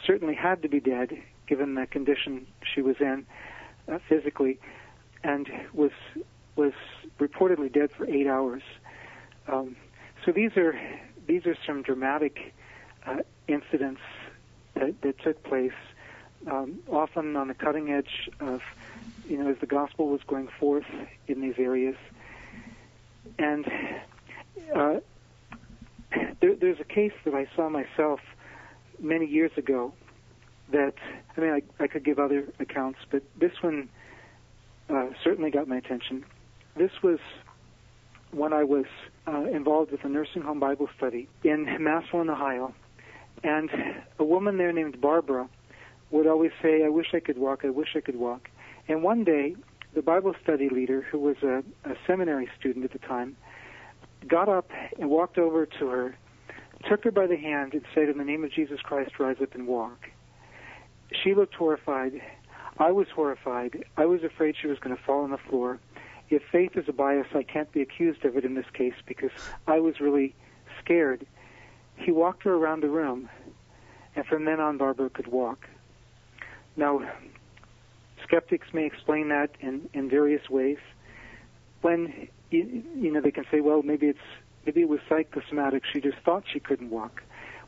certainly had to be dead, given the condition she was in physically, and was reportedly dead for 8 hours. So these are some dramatic incidents that took place, often on the cutting edge of, as the gospel was going forth in these areas. And there's a case that I saw myself many years ago that, I could give other accounts, but this one certainly got my attention. This was when I was involved with a nursing home Bible study in Massillon, Ohio, and a woman there named Barbara would always say, "I wish I could walk, I wish I could walk." And one day, the Bible study leader, who was a seminary student at the time, got up and walked over to her, took her by the hand, and said, "In the name of Jesus Christ, rise up and walk." She looked horrified. I was horrified. I was afraid she was going to fall on the floor. If faith is a bias, I can't be accused of it in this case because I was really scared. He walked her around the room, and from then on, Barbara could walk. Now, skeptics may explain that in various ways. When they can say, well, maybe it was psychosomatic. She just thought she couldn't walk.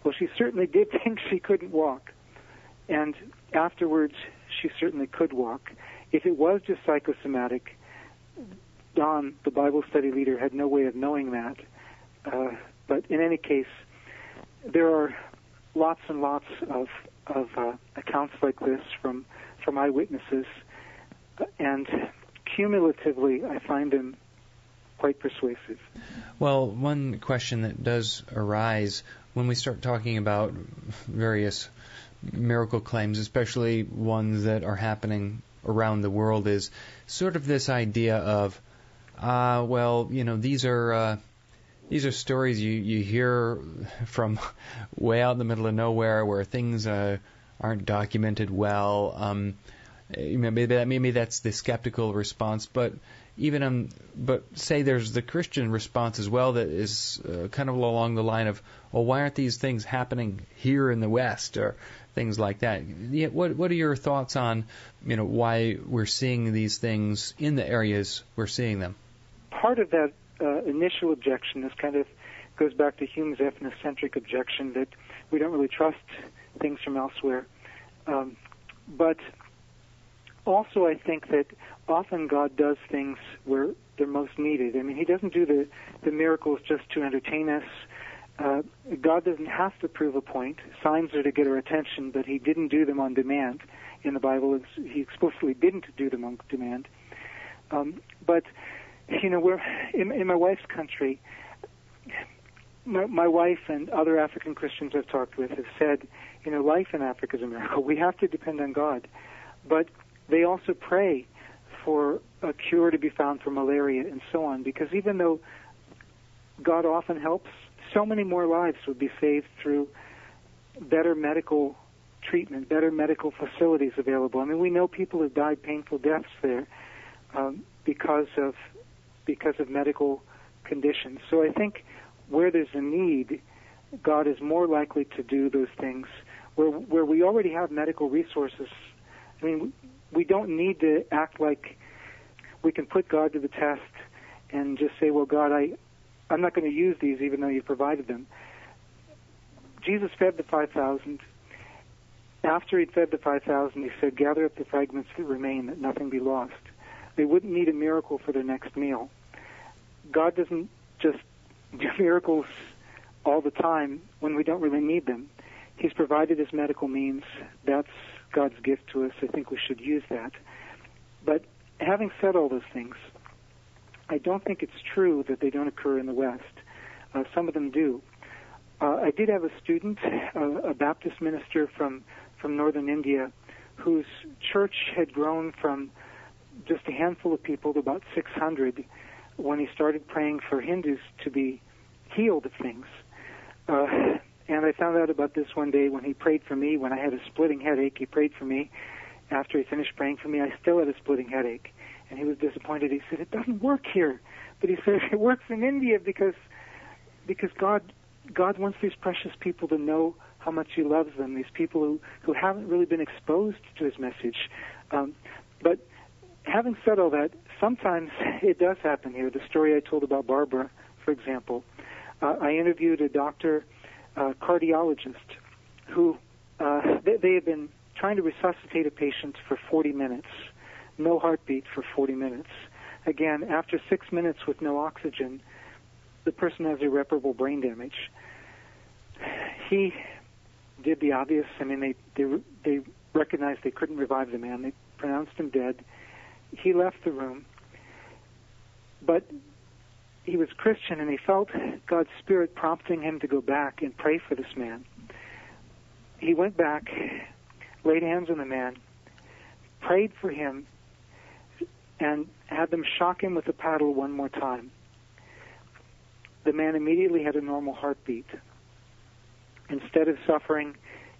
Well, she certainly did think she couldn't walk, and afterwards, she certainly could walk. If it was just psychosomatic, Don, the Bible study leader, had no way of knowing that. But in any case, there are lots and lots of accounts like this from eyewitnesses, and cumulatively, I find them quite persuasive. Well, one question that does arise when we start talking about various miracle claims, especially ones that are happening around the world, is sort of this idea of, these are stories you hear from way out in the middle of nowhere where things aren't documented well. Maybe that's the skeptical response, but say there's the Christian response as well that is kind of along the line of, well, why aren't these things happening here in the West, or things like that? What are your thoughts on why we're seeing these things in the areas we're seeing them? Part of that initial objection goes back to Hume's ethnocentric objection that we don't really trust things from elsewhere. But also I think that often God does things where they're most needed. He doesn't do the miracles just to entertain us. God doesn't have to prove a point. Signs are to get our attention, but he didn't do them on demand. In the Bible, he explicitly didn't do them on demand. But we're in my wife's country. My wife and other African Christians I've talked with have said, life in Africa is a miracle. We have to depend on God. But they also pray for a cure to be found for malaria and so on, because even though God often helps, so many more lives would be saved through better medical treatment, better medical facilities available. We know people have died painful deaths there because of medical conditions. So I think where there's a need, God is more likely to do those things. Where we already have medical resources, we don't need to act like we can put God to the test and just say, well, God, I'm not going to use these even though you provided them. Jesus fed the 5,000. After he'd fed the 5,000, he said, gather up the fragments that remain, that nothing be lost. They wouldn't need a miracle for their next meal. God doesn't just do miracles all the time when we don't really need them. He's provided his medical means. That's God's gift to us. I think we should use that. But having said all those things, I don't think it's true that they don't occur in the West. Some of them do. I did have a student, a Baptist minister from northern India, whose church had grown from just a handful of people to about 600 when he started praying for Hindus to be healed of things. And I found out about this one day when he prayed for me. When I had a splitting headache, he prayed for me. After he finished praying for me, I still had a splitting headache. and he was disappointed. He said, "It doesn't work here," but he said it works in India because God wants these precious people to know how much He loves them. These people who haven't really been exposed to His message. But having said all that, sometimes it does happen here. The story I told about Barbara, for example, I interviewed a doctor, cardiologist, who they had been trying to resuscitate a patient for 40 minutes, no heartbeat for 40 minutes. Again, after 6 minutes with no oxygen, the person has irreparable brain damage. He did the obvious. I mean, they recognized they couldn't revive the man. They pronounced him dead. He left the room, but he was Christian, and he felt God's Spirit prompting him to go back and pray for this man. He went back, laid hands on the man, prayed for him, and had them shock him with a paddle one more time. The man immediately had a normal heartbeat. Instead of suffering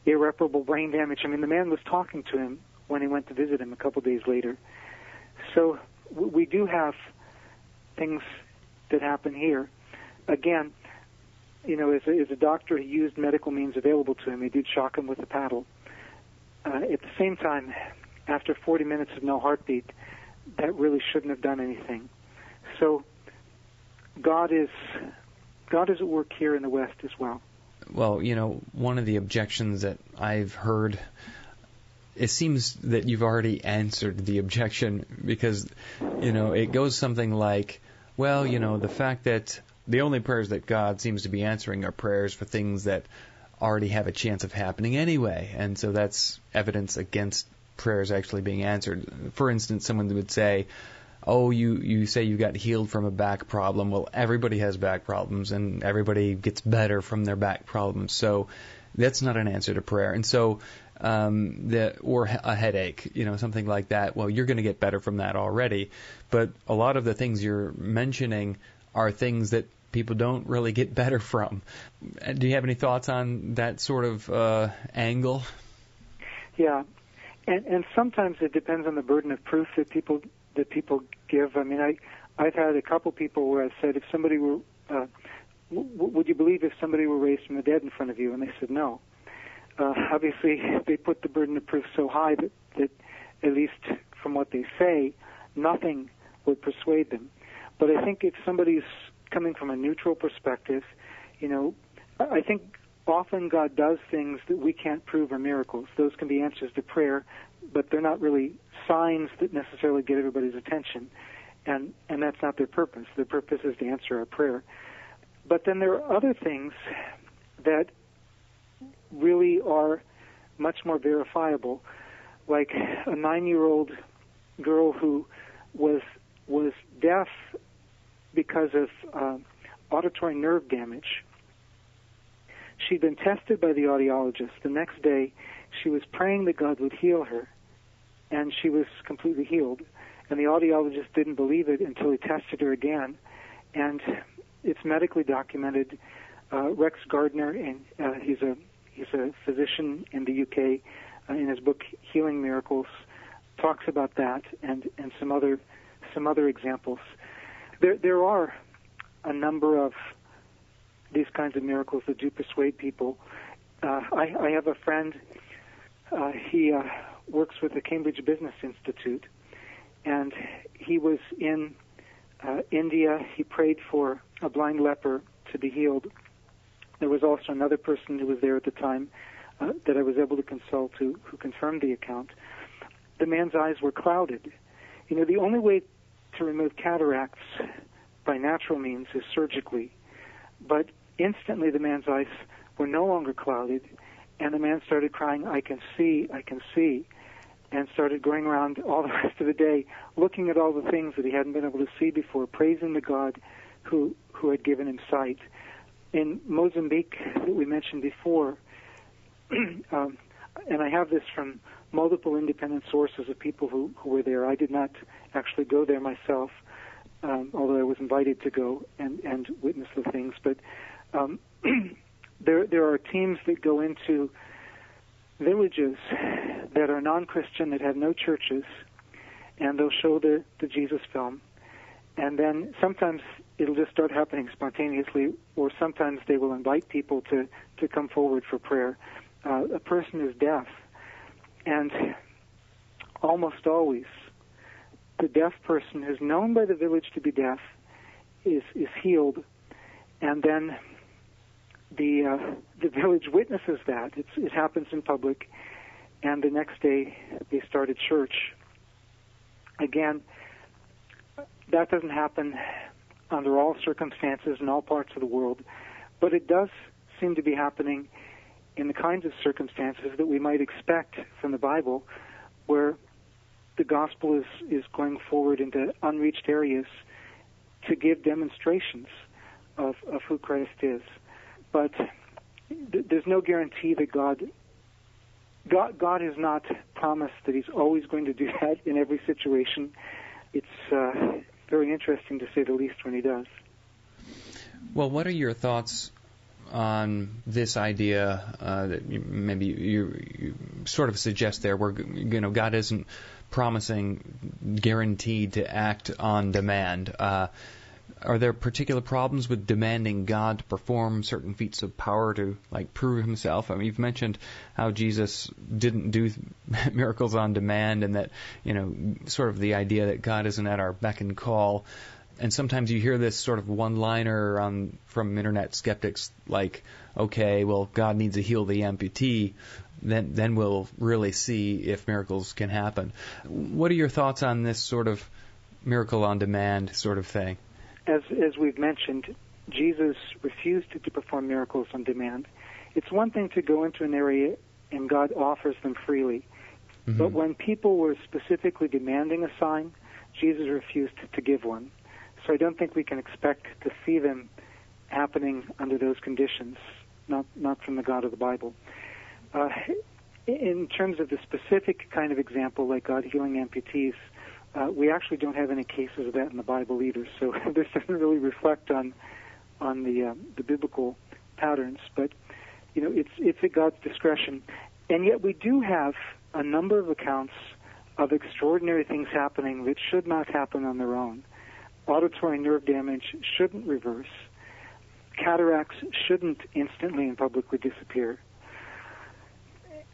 irreparable brain damage, I mean, the man was talking to him when he went to visit him a couple days later. So we do have things that happen here. Again, you know, as a doctor, he used medical means available to him. He did shock him with a paddle. At the same time, after 40 minutes of no heartbeat, that really shouldn't have done anything. So God is at work here in the West as well. Well, you know, one of the objections that I've heard, it seems that you've already answered the objection, because, you know, it goes something like, well, you know, the fact that the only prayers that God seems to be answering are prayers for things that already have a chance of happening anyway, and so that's evidence against prayers actually being answered. For instance, someone would say, oh, you say you got healed from a back problem. Well, everybody has back problems, and everybody gets better from their back problems. So that's not an answer to prayer. And so, or a headache, you know, something like that. Well, you're going to get better from that already. But a lot of the things you're mentioning are things that people don't really get better from. Do you have any thoughts on that sort of angle? Yeah, and sometimes it depends on the burden of proof that people give. I mean, I've had a couple people where I said, if somebody were, would you believe if somebody were raised from the dead in front of you? And they said no. Obviously, they put the burden of proof so high that at least from what they say, nothing would persuade them. But I think if somebody's coming from a neutral perspective, you know, I think often God does things that we can't prove are miracles. Those can be answers to prayer, but they're not really signs that necessarily get everybody's attention, and that's not their purpose. Their purpose is to answer our prayer. But then there are other things that really are much more verifiable, like a 9-year-old girl who was deaf because of auditory nerve damage. She'd been tested by the audiologist. The next day, she was praying that God would heal her, and she was completely healed. And the audiologist didn't believe it until he tested her again. And it's medically documented. Rex Gardner, and he's a physician in the UK, in his book Healing Miracles, talks about that and some other examples. There are a number of these kinds of miracles that do persuade people. I have a friend, he works with the Cambridge Business Institute, and he was in India. He prayed for a blind leper to be healed. There was also another person who was there at the time that I was able to consult who confirmed the account. The man's eyes were clouded. You know, the only way to remove cataracts by natural means is surgically, but instantly the man's eyes were no longer clouded, and the man started crying, I can see, and started going around all the rest of the day looking at all the things that he hadn't been able to see before, praising the God who had given him sight. In Mozambique, that we mentioned before, and I have this from multiple independent sources of people who were there. I did not actually go there myself, although I was invited to go and witness the things. But there are teams that go into villages that are non-Christian, that have no churches, and they'll show the Jesus film. And then sometimes it'll just start happening spontaneously, or sometimes they will invite people to come forward for prayer. A person is deaf, and almost always the deaf person who's known by the village to be deaf is healed, and then the village witnesses that. It happens in public, and the next day they start a church. Again, that doesn't happen under all circumstances in all parts of the world, but it does seem to be happening in the kinds of circumstances that we might expect from the Bible, where the gospel is going forward into unreached areas to give demonstrations of who Christ is. But there's no guarantee that God has not promised that he's always going to do that in every situation. It's very interesting, to say the least, when he does. Well, what are your thoughts on this idea that maybe you sort of suggest there, where God isn't promising guaranteed to act on demand? Are there particular problems with demanding God to perform certain feats of power to, prove himself? I mean, you've mentioned how Jesus didn't do miracles on demand, and that, sort of the idea that God isn't at our beck and call. And sometimes you hear this sort of one-liner from internet skeptics, like, okay, well, God needs to heal the amputee, then we'll really see if miracles can happen. What are your thoughts on this sort of miracle on demand sort of thing? As we've mentioned, Jesus refused to perform miracles on demand. It's one thing to go into an area and God offers them freely. Mm-hmm. But when people were specifically demanding a sign, Jesus refused to give one. So I don't think we can expect to see them happening under those conditions, not from the God of the Bible. In terms of the specific kind of example, like God healing amputees, we actually don't have any cases of that in the Bible either, so this doesn't really reflect on the biblical patterns. But it's at God's discretion, and yet we do have a number of accounts of extraordinary things happening that should not happen on their own. Auditory nerve damage shouldn't reverse. Cataracts shouldn't instantly and publicly disappear.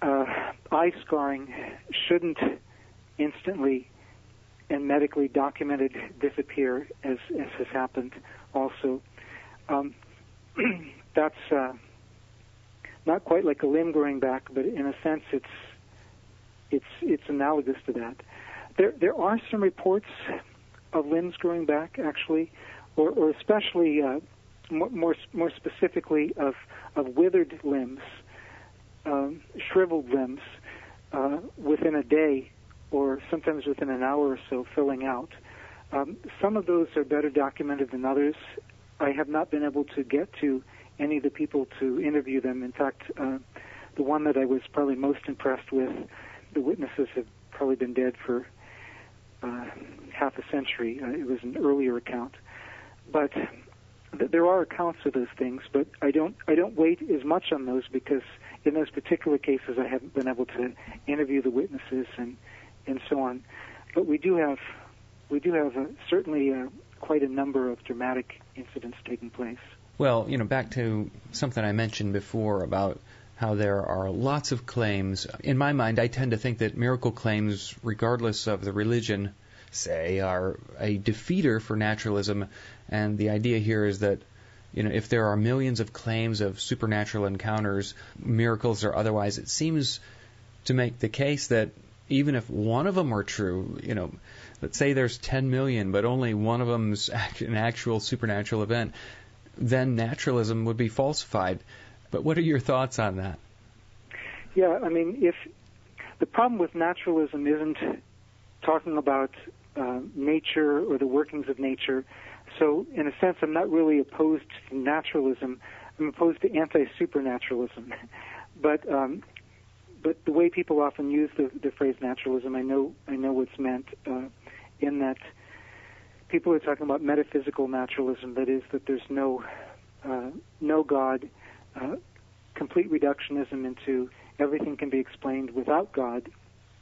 Eye scarring shouldn't instantly and medically documented disappear, as has happened also. That's not quite like a limb growing back, but in a sense it's analogous to that. There are some reports of limbs growing back, actually, or especially more specifically of withered limbs, shriveled limbs, within a day, or sometimes within an hour or so, filling out. Some of those are better documented than others. I have not been able to get to any of the people to interview them. In fact, the one that I was probably most impressed with, the witnesses have probably been dead for half a century. It was an earlier account. But there are accounts of those things, but I don't wait as much on those, because in those particular cases I haven't been able to interview the witnesses and so on. But we do have certainly quite a number of dramatic incidents taking place. Well, back to something I mentioned before about how there are lots of claims. In my mind, I tend to think that miracle claims, regardless of the religion, say, are a defeater for naturalism. And the idea here is that, if there are millions of claims of supernatural encounters, miracles or otherwise, it seems to make the case that even if one of them are true, let's say there's 10 million, but only one of them's an actual supernatural event, then naturalism would be falsified. But what are your thoughts on that? Yeah, I mean, if the problem with naturalism isn't talking about nature or the workings of nature, so in a sense I'm not really opposed to naturalism. I'm opposed to anti-supernaturalism. But the way people often use the phrase naturalism, I know what's meant, in that people are talking about metaphysical naturalism, that is, that there's no God, complete reductionism into everything can be explained without God,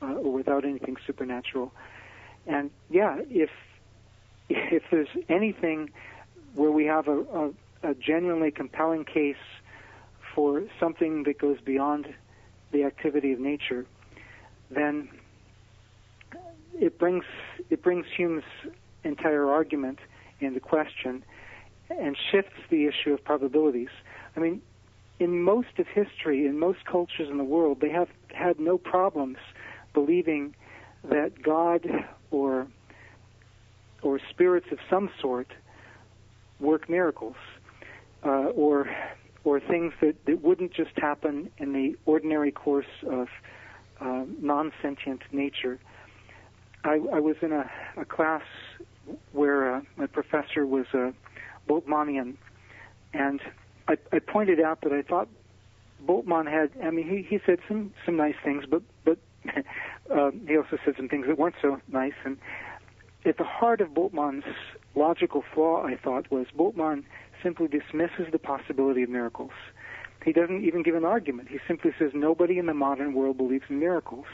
or without anything supernatural. And yeah, if there's anything where we have a genuinely compelling case for something that goes beyond the activity of nature, then it brings Hume's entire argument into question and shifts the issue of probabilities. I mean, in most of history, in most cultures in the world, they have had no problems believing that God or spirits of some sort work miracles, or things that wouldn't just happen in the ordinary course of non-sentient nature. I was in a class where my professor was a Boltzmannian, and I pointed out that I thought Boltzmann had, I mean, he said some nice things, but he also said some things that weren't so nice. And at the heart of Boltzmann's logical flaw, I thought, was Boltzmann simply dismisses the possibility of miracles. He doesn't even give an argument. He simply says nobody in the modern world believes in miracles.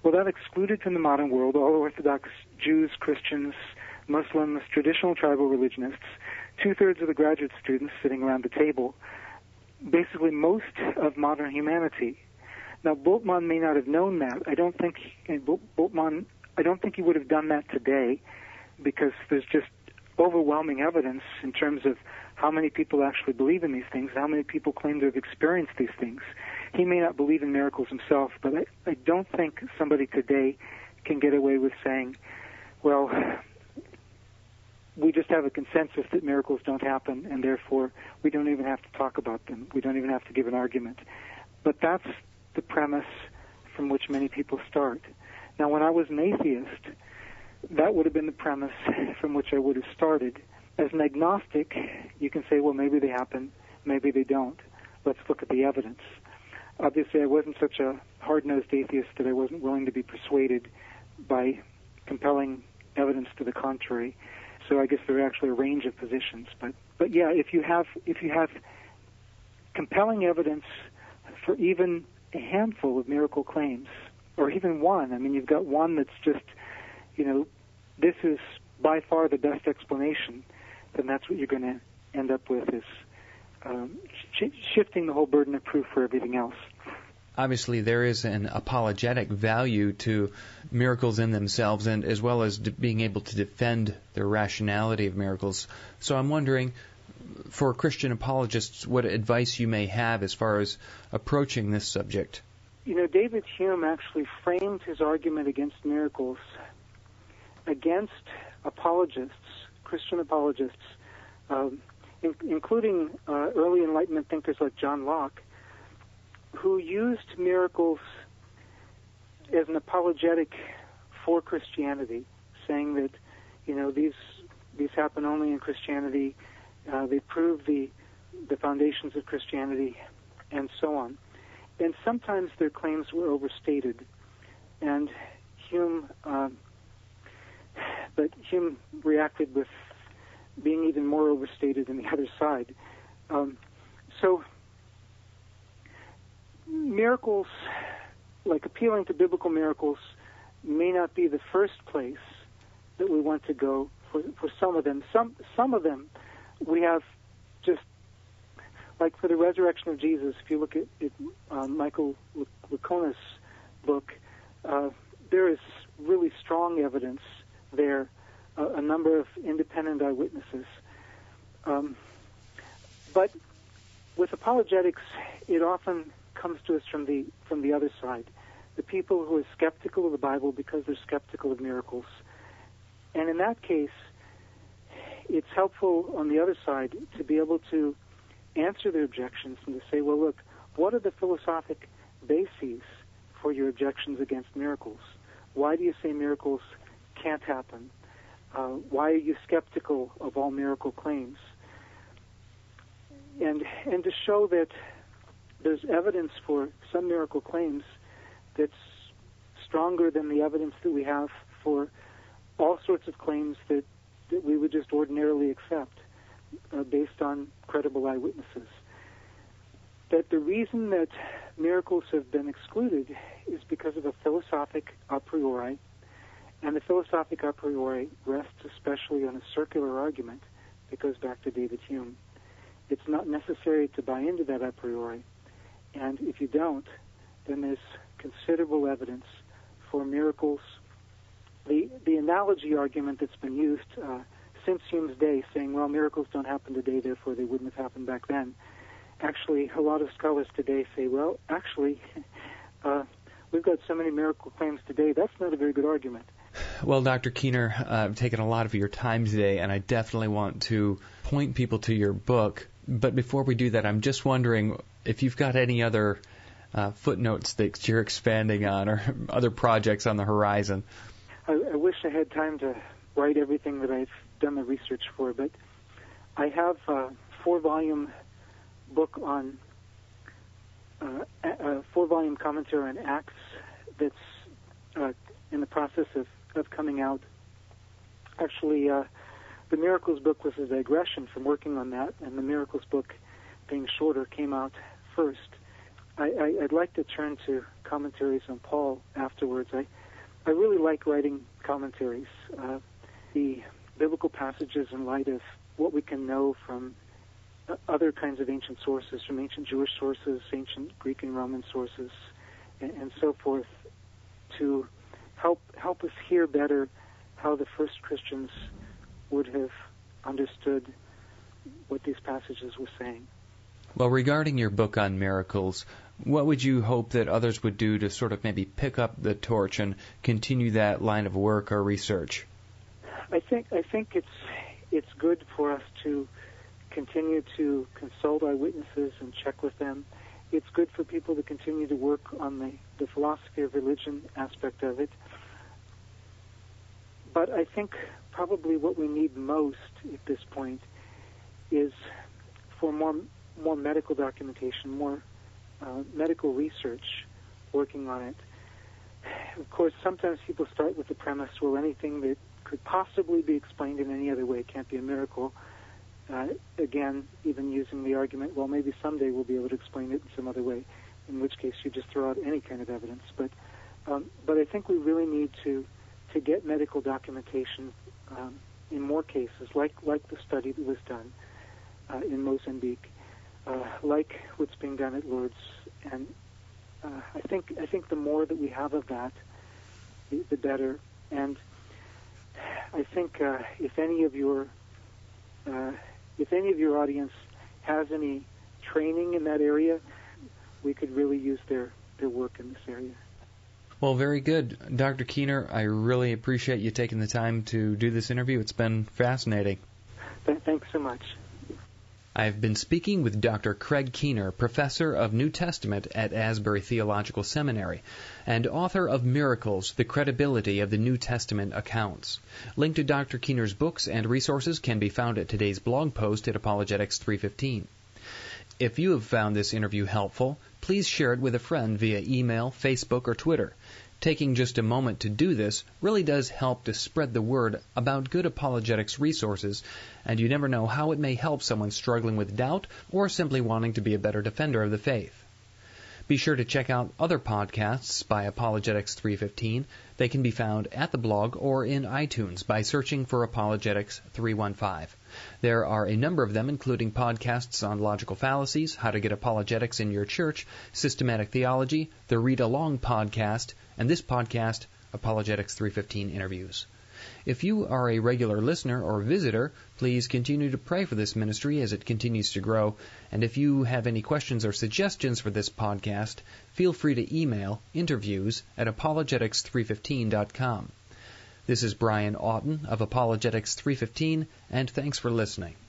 Well, that excluded from the modern world all Orthodox Jews, Christians, Muslims, traditional tribal religionists, 2/3 of the graduate students sitting around the table, basically most of modern humanity. Now, Boltzmann may not have known that. I don't think he would have done that today, because there's just overwhelming evidence in terms of how many people actually believe in these things, how many people claim to have experienced these things. He may not believe in miracles himself, but I don't think somebody today can get away with saying, well, we just have a consensus that miracles don't happen, and therefore we don't even have to talk about them. We don't even have to give an argument. But that's the premise from which many people start. Now, when I was an atheist, that would have been the premise from which I would have started. As an agnostic, you can say, well, maybe they happen, maybe they don't. Let's look at the evidence. Obviously, I wasn't such a hard-nosed atheist that I wasn't willing to be persuaded by compelling evidence to the contrary. So I guess there are actually a range of positions. But yeah, if you have compelling evidence for even a handful of miracle claims, or even one, I mean, you've got one that's just, this is by far the best explanation, then that's what you're going to end up with, is shifting the whole burden of proof for everything else. Obviously, there is an apologetic value to miracles in themselves, and as well as being able to defend the rationality of miracles. So I'm wondering, for Christian apologists, what advice you may have as far as approaching this subject. David Hume actually framed his argument against miracles against apologists, Christian apologists, including early Enlightenment thinkers like John Locke, who used miracles as an apologetic for Christianity, saying that, these happen only in Christianity, they prove the foundations of Christianity, and so on. And sometimes their claims were overstated, and Hume reacted with being even more overstated than the other side. So miracles, like appealing to biblical miracles, may not be the first place that we want to go for some of them. Some of them we have just, like for the resurrection of Jesus, if you look at Michael Lukonis' book, there is really strong evidence there, a number of independent eyewitnesses. But with apologetics, it often comes to us from the other side, the people who are skeptical of the Bible because they're skeptical of miracles. And in that case, it's helpful on the other side to be able to answer their objections and to say, well, look, what are the philosophic bases for your objections against miracles? Why do you say miracles can't happen? Why are you skeptical of all miracle claims? And to show that there's evidence for some miracle claims that's stronger than the evidence that we have for all sorts of claims that we would just ordinarily accept based on credible eyewitnesses. That the reason that miracles have been excluded is because of a philosophic a priori And the philosophic a priori rests especially on a circular argument that goes back to David Hume. It's not necessary to buy into that a priori. And if you don't, then there's considerable evidence for miracles. The analogy argument that's been used since Hume's day, saying, well, miracles don't happen today, therefore they wouldn't have happened back then. Actually, a lot of scholars today say, well, actually, we've got so many miracle claims today, that's not a very good argument. Well, Dr. Keener, I've taken a lot of your time today, and I definitely want to point people to your book. But before we do that, I'm just wondering if you've got any other footnotes that you're expanding on or other projects on the horizon. I wish I had time to write everything that I've done the research for, but I have a 4-volume book on a 4-volume commentary on Acts that's in the process of coming out. Actually, the Miracles book was a digression from working on that, and the Miracles book, being shorter, came out first. I'd like to turn to commentaries on Paul afterwards. I really like writing commentaries. The biblical passages in light of what we can know from other kinds of ancient sources, from ancient Jewish sources, ancient Greek and Roman sources, and so forth, to help us hear better how the first Christians would have understood what these passages were saying. Well, regarding your book on miracles, what would you hope that others would do to sort of maybe pick up the torch and continue that line of work or research? I think it's good for us to continue to consult eyewitnesses and check with them. It's good for people to continue to work on the philosophy of religion aspect of it. But I think probably what we need most at this point is for more medical documentation, more medical research working on it. Of course, sometimes people start with the premise, well, anything that could possibly be explained in any other way can't be a miracle. Again, even using the argument, well, maybe someday we'll be able to explain it in some other way, in which case you just throw out any kind of evidence. But I think we really need to get medical documentation in more cases, like the study that was done in Mozambique, like what's being done at Lourdes. And I think the more that we have of that, the better. And I think if any of your audience has any training in that area, we could really use their work in this area. Well, very good. Dr. Keener, I really appreciate you taking the time to do this interview. It's been fascinating. Thanks so much. I've been speaking with Dr. Craig Keener, professor of New Testament at Asbury Theological Seminary, and author of Miracles, The Credibility of the New Testament Accounts. Link to Dr. Keener's books and resources can be found at today's blog post at Apologetics 315. If you have found this interview helpful, please share it with a friend via email, Facebook, or Twitter. Taking just a moment to do this really does help to spread the word about good apologetics resources, and you never know how it may help someone struggling with doubt or simply wanting to be a better defender of the faith. Be sure to check out other podcasts by Apologetics 315. They can be found at the blog or in iTunes by searching for Apologetics 315. There are a number of them, including podcasts on logical fallacies, how to get apologetics in your church, systematic theology, the Read Along podcast, and this podcast, Apologetics 315 Interviews. If you are a regular listener or visitor, please continue to pray for this ministry as it continues to grow. And if you have any questions or suggestions for this podcast, feel free to email interviews@apologetics315.com. This is Brian Auten of Apologetics 315, and thanks for listening.